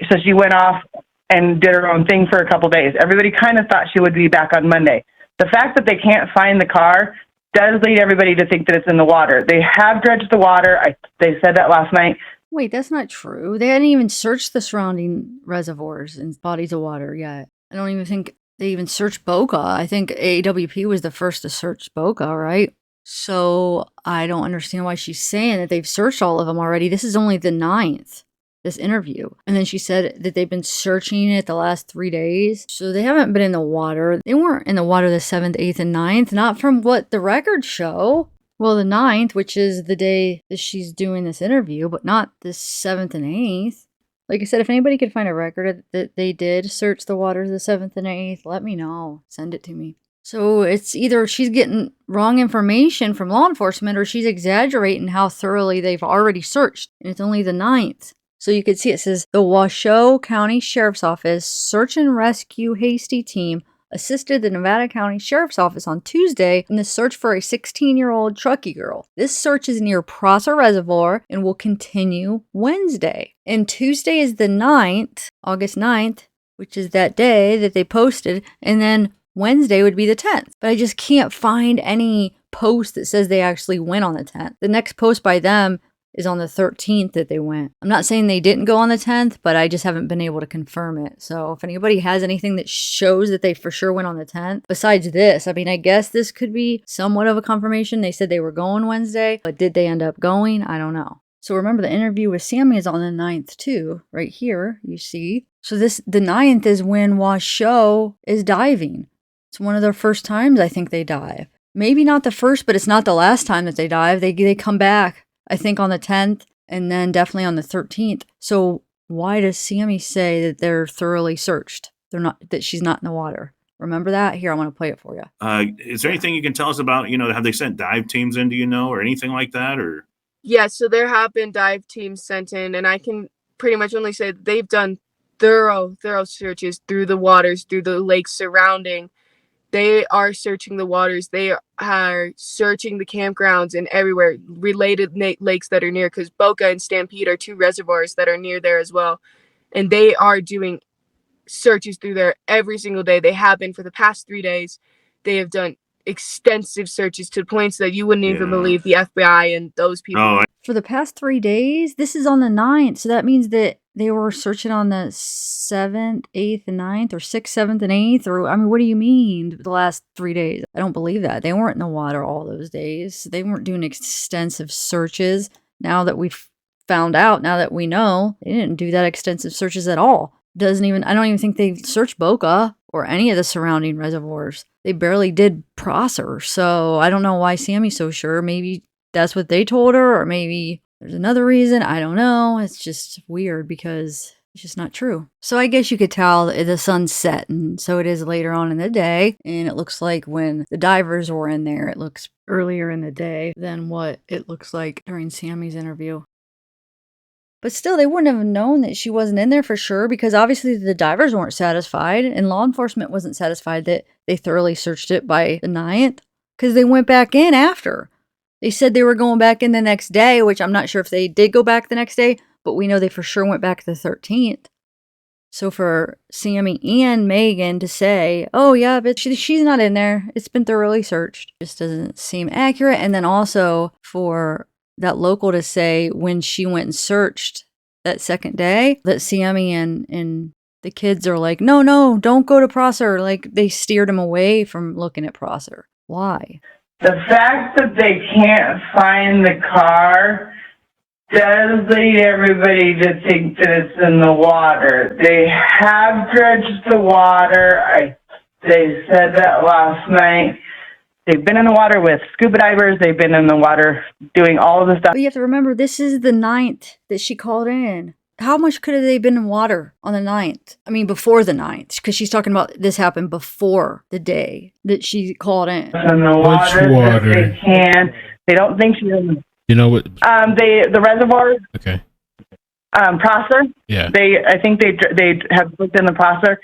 so she went off and did her own thing for a couple days. Everybody kind of thought she would be back on Monday. The fact that they can't find the car does lead everybody to think that it's in the water. They have dredged the water. They said that last night. Wait, that's not true. They hadn't even searched the surrounding reservoirs and bodies of water yet. I don't even think they even searched Boca. I think AWP was the first to search Boca, right? So I don't understand why she's saying that they've searched all of them already. This is only the 9th, this interview. And then she said that they've been searching it the last 3 days. So they haven't been in the water. They weren't in the water the 7th, 8th, and 9th, not from what the records show. Well, the 9th, which is the day that she's doing this interview, but not the 7th and 8th. Like I said, if anybody could find a record that they did search the waters the 7th and 8th, let me know. Send it to me. So it's either she's getting wrong information from law enforcement or she's exaggerating how thoroughly they've already searched. And it's only the 9th. So you could see it says the Washoe County Sheriff's Office Search and Rescue Hasty Team assisted the Nevada County Sheriff's Office on Tuesday in the search for a 16-year-old Truckee girl. This search is near Prosser Reservoir and will continue Wednesday. And Tuesday is the 9th, August 9th, which is that day that they posted, and then Wednesday would be the 10th. But I just can't find any post that says they actually went on the 10th. The next post by them is on the 13th that they went. I'm not saying they didn't go on the 10th, but I just haven't been able to confirm it. So if anybody has anything that shows that they for sure went on the 10th, besides this, I mean, I guess this could be somewhat of a confirmation. They said they were going Wednesday, but did they end up going? I don't know. So remember, the interview with Sami is on the 9th too, right here, you see. So the 9th is when Washoe is diving. It's one of their first times I think they dive. Maybe not the first, but it's not the last time that they dive. They come back, I think, on the 10th and then definitely on the 13th. So why does Sami say that they're thoroughly searched? They're not, that she's not in the water. Remember that? Here, I want to play it for you. Is there anything you can tell us about, have they sent dive teams in, do you know, or anything like that? Or Yeah, so there have been dive teams sent in, and I can pretty much only say that they've done thorough searches through the waters, through the lakes surrounding. They are searching the waters. They are searching the campgrounds and everywhere, related lakes that are near, because Boca and Stampede are two reservoirs that are near there as well. And they are doing searches through there every single day. They have been for the past 3 days. They have done extensive searches to points that you wouldn't even believe the FBI and those people. For the past 3 days? This is on the 9th. So that means that they were searching on the 7th, 8th, and 9th, or 6th, 7th, and 8th? Or, I mean, what do you mean the last 3 days? I don't believe that. They weren't in the water all those days. They weren't doing extensive searches. Now that we've found out, now that we know, they didn't do that extensive searches at all. I don't even think they searched Boca or any of the surrounding reservoirs. They barely did Prosser. So I don't know why Sami's so sure. Maybe that's what they told her, or maybe there's another reason. I don't know. It's just weird because it's just not true. So I guess you could tell the sun's setting. So it is later on in the day. And it looks like when the divers were in there, it looks earlier in the day than what it looks like during Sami's interview. But still, they wouldn't have known that she wasn't in there for sure, because obviously the divers weren't satisfied and law enforcement wasn't satisfied that they thoroughly searched it by the 9th because they went back in after. They said they were going back in the next day, which I'm not sure if they did go back the next day, but we know they for sure went back the 13th. So for Sami and Megan to say, oh yeah, but she's not in there, it's been thoroughly searched, just doesn't seem accurate. And then also for that local to say when she went and searched that second day, that Sami and the kids are like, no, don't go to Prosser. Like they steered him away from looking at Prosser. Why? The fact that they can't find the car does lead everybody to think that it's in the water. They have dredged the water. They said that last night. They've been in the water with scuba divers. They've been in the water doing all of the stuff. But you have to remember, this is the 9th that she called in. How much could have they been in water on the 9th? I mean, before the 9th, because she's talking about this happened before the day that she called in. In the water, Which water? They can. They don't think she's in the... You know what? The reservoir. Okay. Prosser. Yeah. I think they have looked in the Prosser,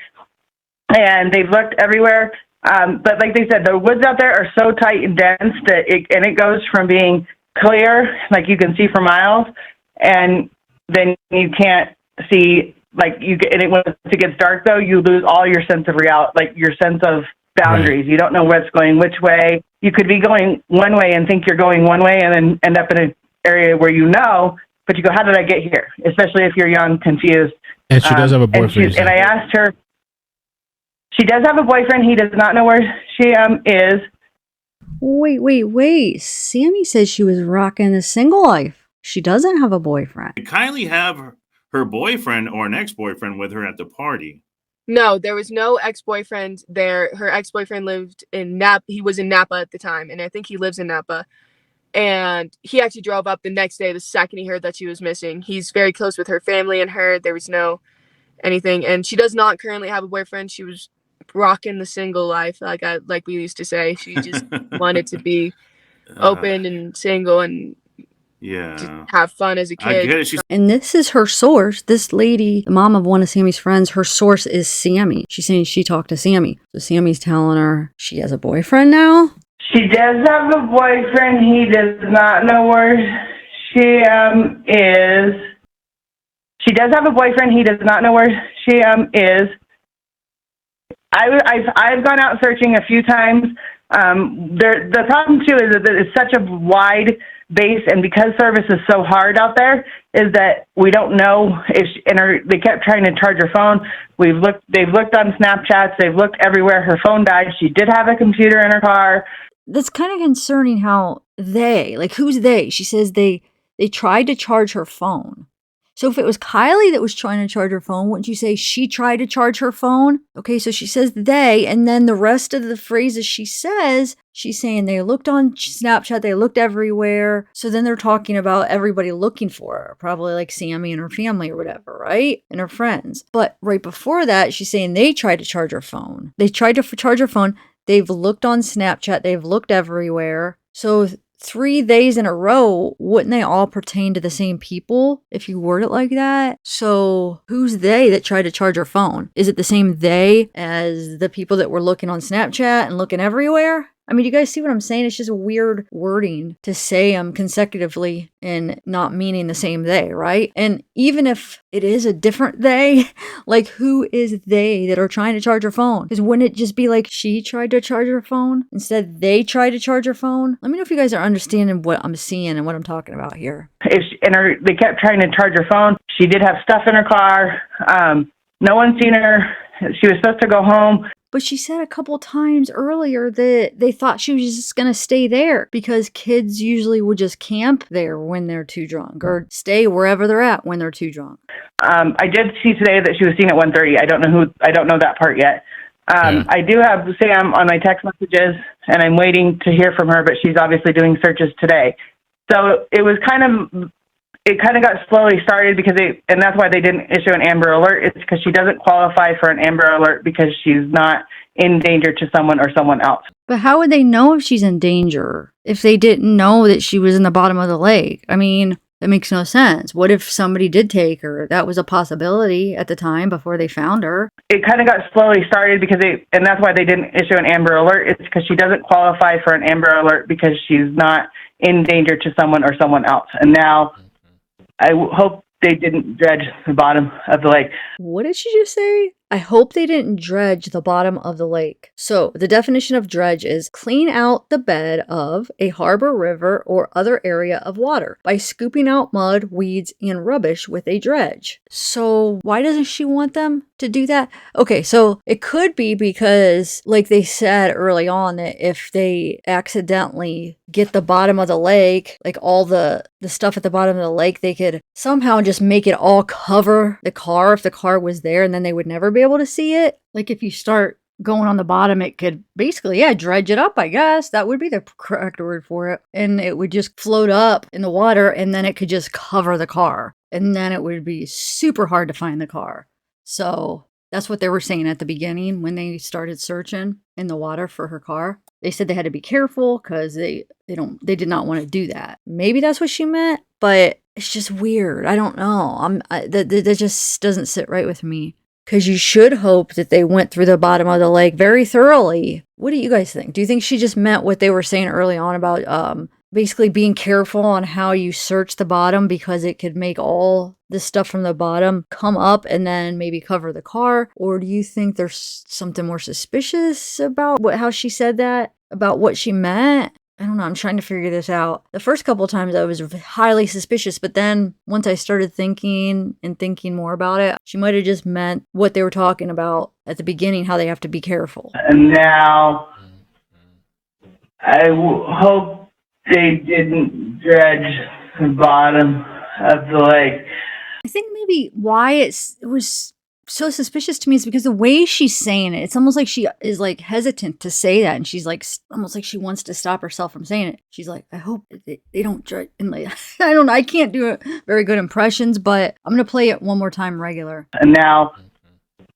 and they've looked everywhere. But like they said, the woods out there are so tight and dense that it goes from being clear, like you can see for miles, and then you can't see, like once it gets dark though, you lose all your sense of reality, like your sense of boundaries. Right. You don't know what's going which way. You could be going one way and think you're going one way and then end up in an area where but you go, how did I get here? Especially if you're young, confused. And she does have a boyfriend. And I asked her, she does have a boyfriend. He does not know where she is. Wait. Sami says she was rocking a single life. She doesn't have a boyfriend. Did Kiely have her boyfriend or an ex-boyfriend with her at the party? No, there was no ex-boyfriend there. Her ex-boyfriend lived in Napa. He was in Napa at the time, and I think he lives in Napa. And he actually drove up the next day, the second he heard that she was missing. He's very close with her family and her. There was no anything. And she does not currently have a boyfriend. She was rocking the single life, like we used to say. She just wanted to be open and single and just have fun as a kid. I get it. And this is her source. This lady, the mom of one of Sami's friends, her source is Sami. She's saying she talked to Sami. So Sami's telling her she has a boyfriend now. She does have a boyfriend. He does not know where she is. She does have a boyfriend. He does not know where she is. I've gone out searching a few times. The problem too is that it's such a wide base, and because service is so hard out there, is that we don't know if they kept trying to charge her phone. They've looked on Snapchats. They've looked everywhere. Her phone died. She did have a computer in her car. That's kind of concerning how who's they? She says they tried to charge her phone. So if it was Kiely that was trying to charge her phone, wouldn't you say she tried to charge her phone? Okay, so she says they, and then the rest of the phrases she says, she's saying they looked on Snapchat, they looked everywhere. So then they're talking about everybody looking for her, probably like Sami and her family or whatever, right? And her friends. But right before that, she's saying they tried to charge her phone. They tried to charge her phone. They've looked on Snapchat, they've looked everywhere. So 3 days in a row, wouldn't they all pertain to the same people if you word it like that? So who's they that tried to charge her phone? Is it the same they as the people that were looking on Snapchat and looking everywhere? I mean, you guys see what I'm saying? It's just weird wording to say them consecutively and not meaning the same they, right? And even if it is a different they, like who is they that are trying to charge her phone? Because wouldn't it just be like she tried to charge her phone instead they tried to charge her phone? Let me know if you guys are understanding what I'm seeing and what I'm talking about here. They kept trying to charge her phone. She did have stuff in her car. No one's seen her. She was supposed to go home. But she said a couple times earlier that they thought she was just going to stay there because kids usually would just camp there when they're too drunk or stay wherever they're at when they're too drunk. I did see today that she was seen at 1:30. I don't know that part yet. I do have Sam on my text messages, and I'm waiting to hear from her, but she's obviously doing searches today. So it kind of got slowly started and that's why they didn't issue an Amber Alert. It's because she doesn't qualify for an Amber Alert because she's not in danger to someone or someone else. But how would they know if she's in danger if they didn't know that she was in the bottom of the lake? I mean, That makes no sense. What if somebody did take her? That was a possibility at the time before they found her. It kind of got slowly started because and that's why they didn't issue an Amber Alert. It's because she doesn't qualify for an Amber Alert because she's not in danger to someone or someone else. And now I hope they didn't dredge the bottom of the lake. What did she just say? I hope they didn't dredge the bottom of the lake. So the definition of dredge is clean out the bed of a harbor, river, or other area of water by scooping out mud, weeds, and rubbish with a dredge. So why doesn't she want them to do that? Okay, so it could be because, like they said early on, that if they accidentally get the bottom of the lake, like all the stuff at the bottom of the lake, they could somehow just make it all cover the car if the car was there, and then they would never be able to see it. Like if you start going on the bottom, it could basically, dredge it up, I guess. That would be the correct word for it. And it would just float up in the water, and then it could just cover the car. And then it would be super hard to find the car. So that's what they were saying at the beginning when they started searching in the water for her car. They said they had to be careful because they did not want to do that. Maybe that's what she meant, but it's just weird. I don't know. That just doesn't sit right with me. Because you should hope that they went through the bottom of the lake very thoroughly. What do you guys think? Do you think she just meant what they were saying early on about basically being careful on how you search the bottom because it could make all the stuff from the bottom come up and then maybe cover the car? Or do you think there's something more suspicious about how she said that? About what she meant? I don't know. I'm trying to figure this out. The first couple of times I was highly suspicious, but then once I started thinking more about it, she might have just meant what they were talking about at the beginning, how they have to be careful. And now I hope they didn't dredge the bottom of the lake. I think maybe why it was so suspicious to me is because the way she's saying it, it's almost like she is like hesitant to say that, and she's like almost like she wants to stop herself from saying it. She's like, I hope they don't dredge. And like, I don't know, I can't do very good impressions, but I'm gonna play it one more time regular. And now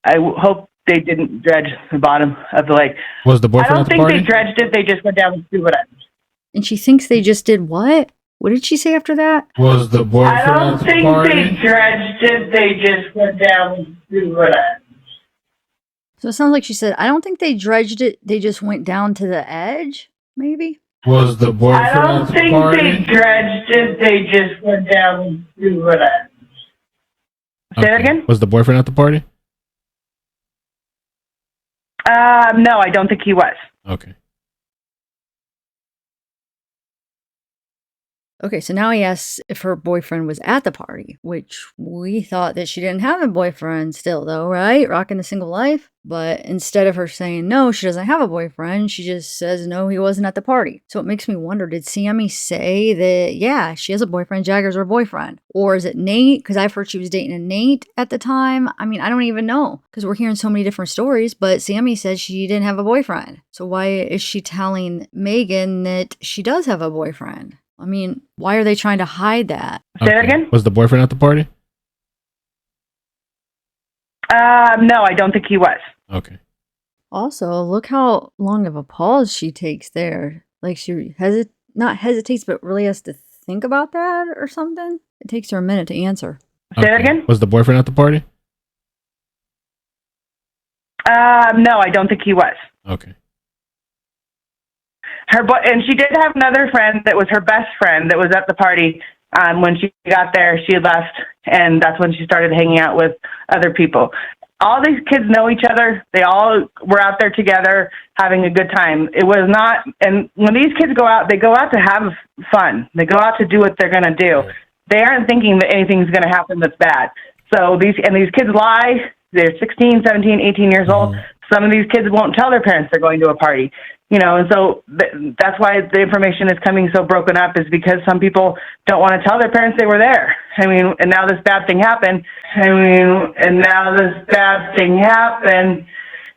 I hope they didn't dredge the bottom of the lake. Was the boyfriend I at don't the think party? they dredged it. They just went down and threw it. And she thinks they just did what? What did she say after that? Was the boyfriend I don't at the think party? they dredged it. They just went down and threw it. So it sounds like she said, I don't think they dredged it. They just went down to the edge, maybe? Was the boyfriend I don't at the think party? they dredged it. They just went down and threw it. Say that again? Was the boyfriend at the party? No, I don't think he was. Okay. Okay, so now he asks if her boyfriend was at the party, which we thought that she didn't have a boyfriend still, though, right? Rocking a single life. But instead of her saying no, she doesn't have a boyfriend, she just says no, he wasn't at the party. So it makes me wonder, did Sami say that, yeah, she has a boyfriend, Jagger's her boyfriend? Or is it Nate? Because I've heard she was dating a Nate at the time. I mean, I don't even know because we're hearing so many different stories, but Sami said she didn't have a boyfriend. So why is she telling Megan that she does have a boyfriend? I mean, why are they trying to hide that? Say that again? Was the boyfriend at the party? No, I don't think he was. Okay. Also, look how long of a pause she takes there. Like she not hesitates, but really has to think about that or something. It takes her a minute to answer. Say that again? Was the boyfriend at the party? No, I don't think he was. Okay. And she did have another friend that was her best friend that was at the party. When she got there, she left, and that's when she started hanging out with other people. All these kids know each other. They all were out there together having a good time. It was not, and when these kids go out, they go out to have fun. They go out to do what they're going to do. They aren't thinking that anything's going to happen that's bad. So these kids lie. They're 16, 17, 18 years old. Some of these kids won't tell their parents they're going to a party. You know, and so that's why the information is coming so broken up, is because some people don't want to tell their parents they were there. I mean, and now this bad thing happened.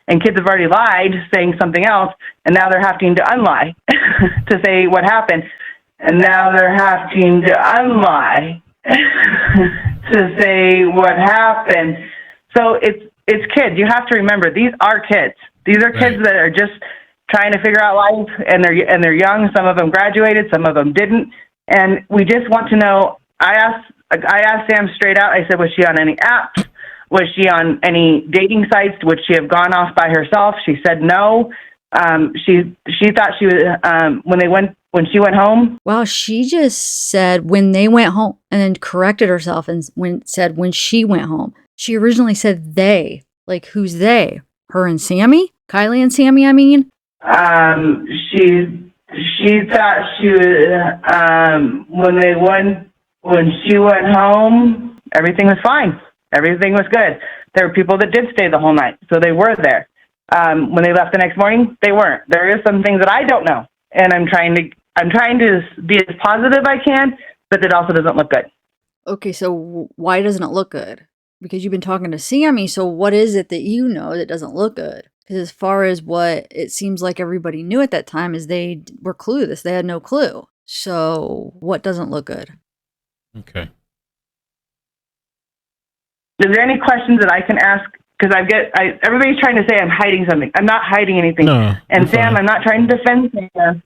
And kids have already lied, saying something else, and now they're having to unlie to say what happened. And now they're having to unlie to say what happened. So it's kids. You have to remember, these are kids. These are kids that are just trying to figure out life, and they're young. Some of them graduated, some of them didn't, and we just want to know I asked Sam straight out. I said, was she on any apps? Was she on any dating sites? Would she have gone off by herself? She said no. She thought she was when she went home. Wow, she just said when they went home and then corrected herself and said when she went home. She originally said they. Like, who's they? Her and Sami? Kiely and Sami, I mean? She thought she was, when she went home, everything was fine. Everything was good. There were people that did stay the whole night, so they were there. When they left the next morning, they weren't. There is some things that I don't know, and I'm trying to be as positive I can, but it also doesn't look good. Okay, so why doesn't it look good? Because you've been talking to Sami, so what is it that you know that doesn't look good? Because as far as what it seems like everybody knew at that time is they were clueless. They had no clue. So what doesn't look good? Okay. Is there any questions that I can ask? Because everybody's trying to say I'm hiding something. I'm not hiding anything. No, and Sam, fine. I'm not trying to defend Sam.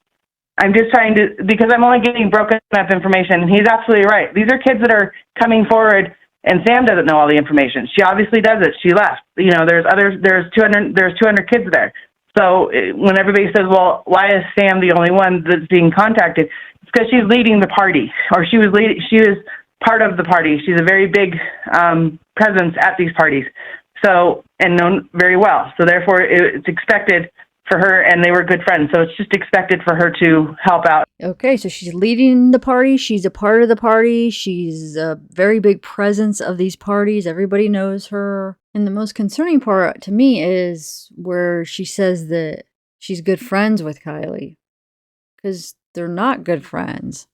I'm just trying to, because I'm only getting broken up information. And he's absolutely right. These are kids that are coming forward, and Sam doesn't know all the information. She obviously does it. She left. You know, there's 200 kids there. So when everybody says, well, why is Sam the only one that's being contacted? It's because she's leading the party, or she was part of the party. She's a very big presence at these parties, so, and known very well. So therefore, it's expected for her, and they were good friends. So it's just expected for her to help out. Okay, so she's leading the party. She's a part of the party. She's a very big presence of these parties. Everybody knows her. And the most concerning part to me is where she says that she's good friends with Kiely, because they're not good friends.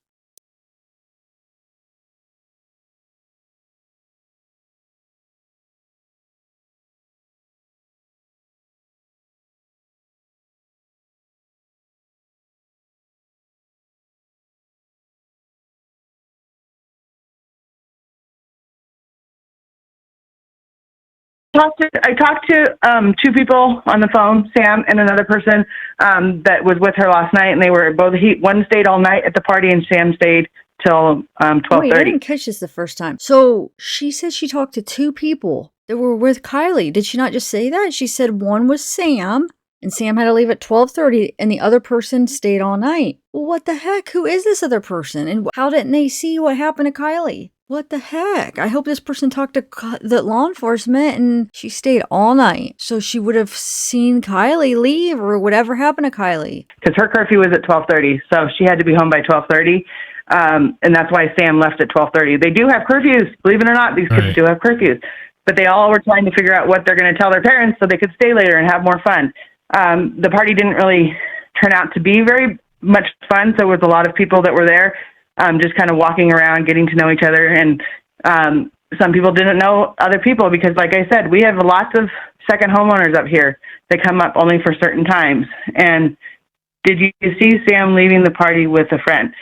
I talked to two people on the phone, Sam and another person that was with her last night, and they were both. One stayed all night at the party, and Sam stayed till 12:30. Wait, I didn't catch this the first time. So she said she talked to two people that were with Kiely. Did she not just say that? She said one was Sam, and Sam had to leave at 12:30, and the other person stayed all night. Well, what the heck? Who is this other person, and how didn't they see what happened to Kiely? What the heck? I hope this person talked to the law enforcement and she stayed all night. So she would have seen Kiely leave or whatever happened to Kiely. Because her curfew was at 12:30, so she had to be home by 12:30. And that's why Sam left at 12:30. They do have curfews. Believe it or not, these kids do have curfews. But they all were trying to figure out what they're going to tell their parents so they could stay later and have more fun. The party didn't really turn out to be very much fun, so it was a lot of people that were there. Just kind of walking around, getting to know each other. And some people didn't know other people because, like I said, we have lots of second homeowners up here that come up only for certain times. And did you see Sam leaving the party with a friend?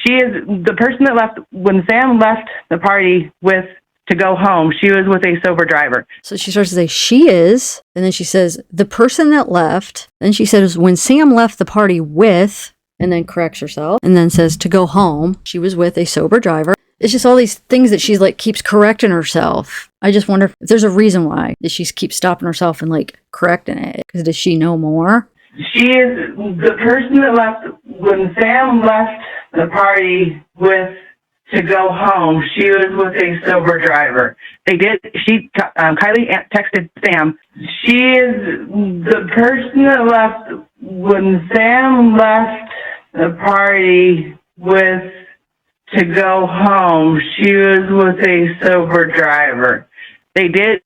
She is the person that left, when Sam left the party to go home, she was with a sober driver. So she starts to say she is, and then she says the person that left. Then she says when Sam left the party with, and then corrects herself, and then says to go home, she was with a sober driver. It's just all these things that she's like keeps correcting herself. I just wonder if there's a reason why that she keeps stopping herself and like correcting it. Because does she know more? She is the person that left when Sam left the party to go home. She was with a sober driver. Kiely texted Sam. She is the person that left when Sam left the party to go home. She was with a sober driver. Kiely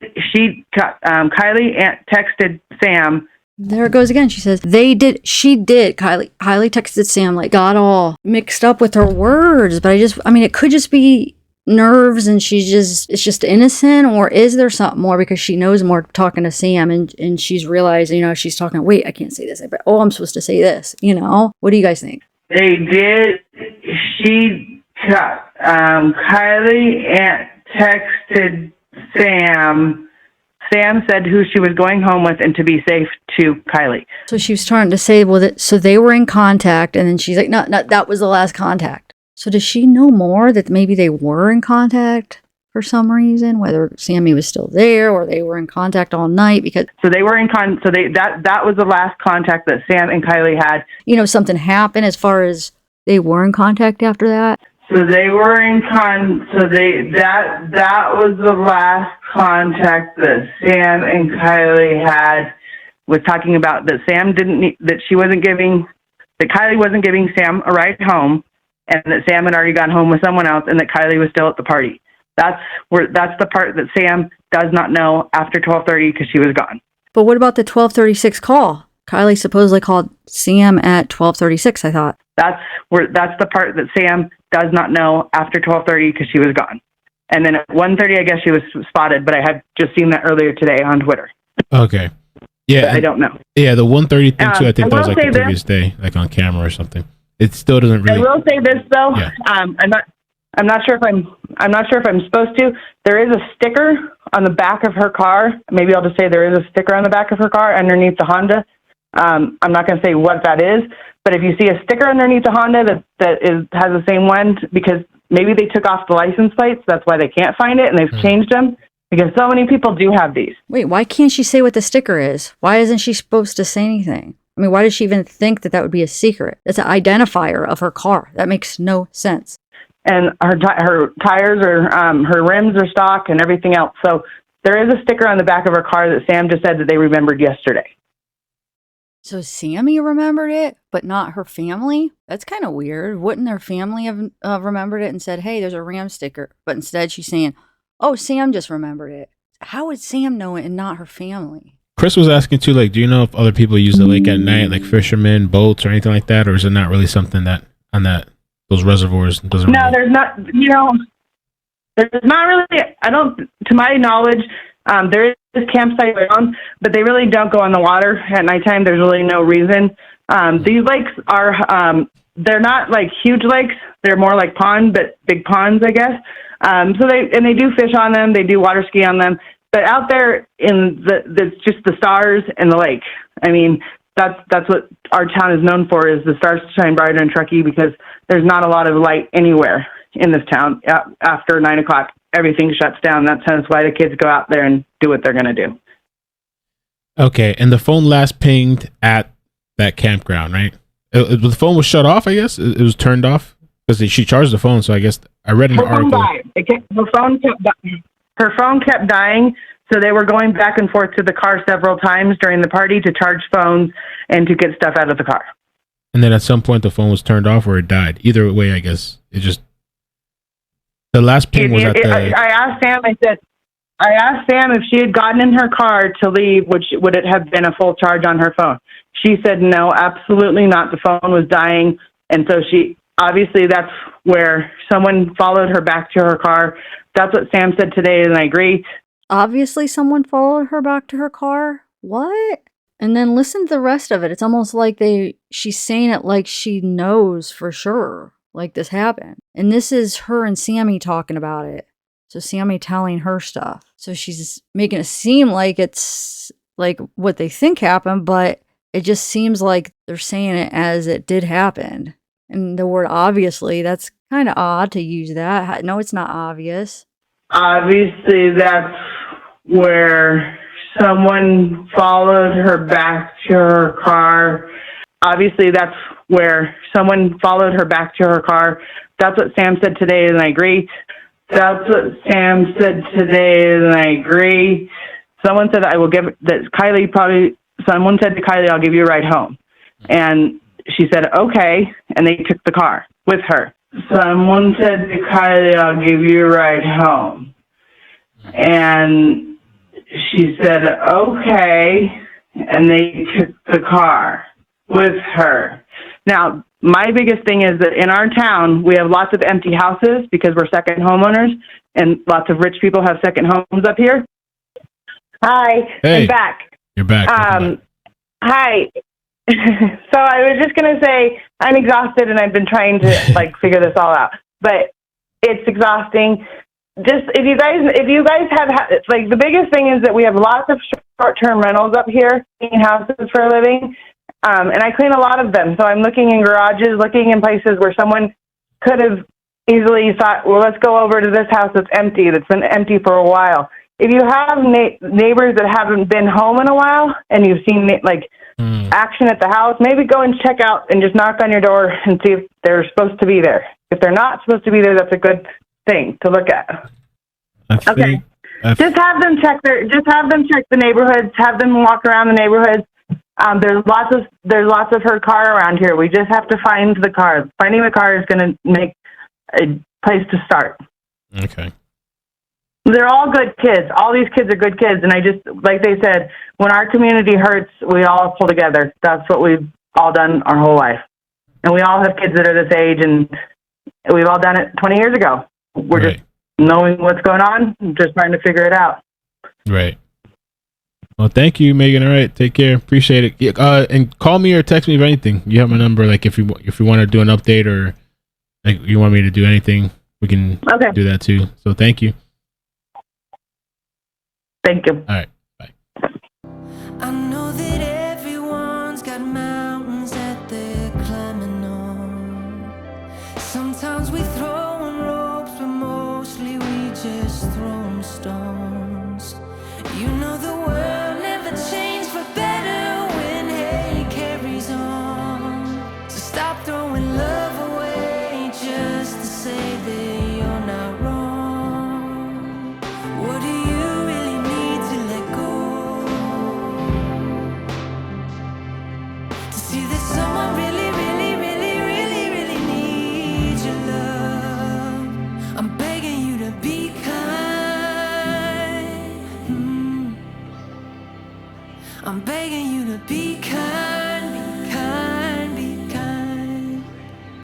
texted Sam. There it goes again. She says, she did. Kiely texted Sam, like, got all mixed up with her words. But it could just be nerves and it's just innocent, or is there something more because she knows more talking to Sam and she's realized, she's talking, wait, I can't say this. I'm supposed to say this, What do you guys think? They did. Kiely texted Sam. Sam said who she was going home with and to be safe to Kiely. So she was trying to say, so they were in contact, and then she's like, no, that was the last contact. So does she know more that maybe they were in contact for some reason, whether Sami was still there or they were in contact all night? Because So they were that was the last contact that Sam and Kiely had. Something happened as far as they were in contact after that. So they were that was the last contact that Sam and Kiely had, was talking about that Kiely wasn't giving Sam a ride home, and that Sam had already gone home with someone else, and that Kiely was still at the party. That's the part that Sam does not know after 12:30 because she was gone. But what about the 12:36 call? Kiely supposedly called Sam at 12:36, I thought. That's the part that Sam does not know after 12:30 because she was gone. And then at 1:30, I guess she was spotted, but I had just seen that earlier today on Twitter. Okay. Yeah. But I don't know. Yeah, the 1:30 thing too, I think that was like the this. previous day, like on camera or something. It still doesn't really... I will say this though. Yeah. I'm not sure if I'm supposed to. There is a sticker on the back of her car. Maybe I'll just say there is a sticker on the back of her car underneath the Honda. I'm not going to say what that is, but if you see a sticker underneath the Honda that has the same one, because maybe they took off the license plates, that's why they can't find it, and they've changed them, because so many people do have these. Wait, why can't she say what the sticker is? Why isn't she supposed to say anything? I mean, why does she even think that would be a secret? That's an identifier of her car. That makes no sense. And her tires are, her rims are stock and everything else. So there is a sticker on the back of her car that Sam just said that they remembered yesterday. So Sami remembered it, but not her family? That's kind of weird. Wouldn't their family have remembered it and said, hey, there's a Ram sticker? But instead she's saying, oh, Sam just remembered it. How would Sam know it and not her family? Chris was asking too, like, do you know if other people use the lake at night, like fishermen, boats, or anything like that? Or is it not really something that on those reservoirs doesn't really... There's not, there's not really, to my knowledge, there is campsite around, but they really don't go on the water at nighttime. There's really no reason. These lakes are, they're not like huge lakes. They're more like ponds, but big ponds, I guess. So they do fish on them. They do water ski on them. But out there it's just the stars and the lake. I mean, that's what our town is known for, is the stars shine brighter in Truckee, because there's not a lot of light anywhere in this town. After 9 o'clock, everything shuts down. That's why the kids go out there and do what they're going to do. Okay, and the phone last pinged at that campground, right? The phone was shut off, I guess? It was turned off? Because she charged the phone, so I guess I read in the article. Her phone kept dying, so they were going back and forth to the car several times during the party to charge phones and to get stuff out of the car. And then at some point the phone was turned off or it died. Either way, I guess it just... The last ping was at the... I asked Sam if she had gotten in her car to leave, would it have been a full charge on her phone? She said no, absolutely not. The phone was dying, and so obviously that's where someone followed her back to her car. That's what Sam said today, and I agree. Obviously someone followed her back to her car? What? And then listen to the rest of it. It's almost like she's saying it like she knows for sure, like this happened. And this is her and Sami talking about it. So Sami telling her stuff. So she's making it seem like it's like what they think happened, but it just seems like they're saying it as it did happen. And the word obviously, that's kind of odd to use that. No, it's not obvious. Obviously, that's where someone followed her back to her car. Obviously, that's where someone followed her back to her car. That's what Sam said today, and I agree. That's what Sam said today, and I agree. Someone said someone said to Kiely, I'll give you a ride home. And she said, okay, and they took the car with her. Someone said to Kiely, I'll give you a ride home. And she said, okay, and they took the car with her. Now, my biggest thing is that in our town, we have lots of empty houses because we're second homeowners, and lots of rich people have second homes up here. Hi, hey, I'm back. You're back. Hi. So I was just going to say, I'm exhausted and I've been trying to figure this all out, but it's exhausting. Just if you guys have the biggest thing is that we have lots of short-term rentals up here, clean houses for a living. And I clean a lot of them. So I'm looking in garages, looking in places where someone could have easily you thought, well, let's go over to this house that's empty, that's been empty for a while. If you have neighbors that haven't been home in a while and you've seen action at the house, maybe go and check out and just knock on your door and see if they're supposed to be there. If they're not supposed to be there, that's a good thing to look at. Okay. Just have them check the neighborhoods, have them walk around the neighborhoods. There's lots of her car around here. We just have to find the car. Finding the car is going to make a place to start. Okay. They're all good kids. All these kids are good kids. And I just, like they said, when our community hurts, we all pull together. That's what we've all done our whole life. And we all have kids that are this age, and we've all done it 20 years ago. We're just knowing what's going on, just trying to figure it out. Right. Well, thank you, Megan. All right. Take care. Appreciate it. And call me or text me if anything. You have my number. Like if you want to do an update or like you want me to do anything, we can do that too. So thank you. Thank you. All right. Bye. I know that everyone's got mountains that they're climbing on. Sometimes we throw in ropes, but mostly we just throw stones. You know the world never changed for better when hate carries on. So stop throwing love away just to say that you're not wrong. What do you really need to let go? To see that someone really, really, really, really, really needs your love. I'm begging you to be kind. I'm begging you to be kind.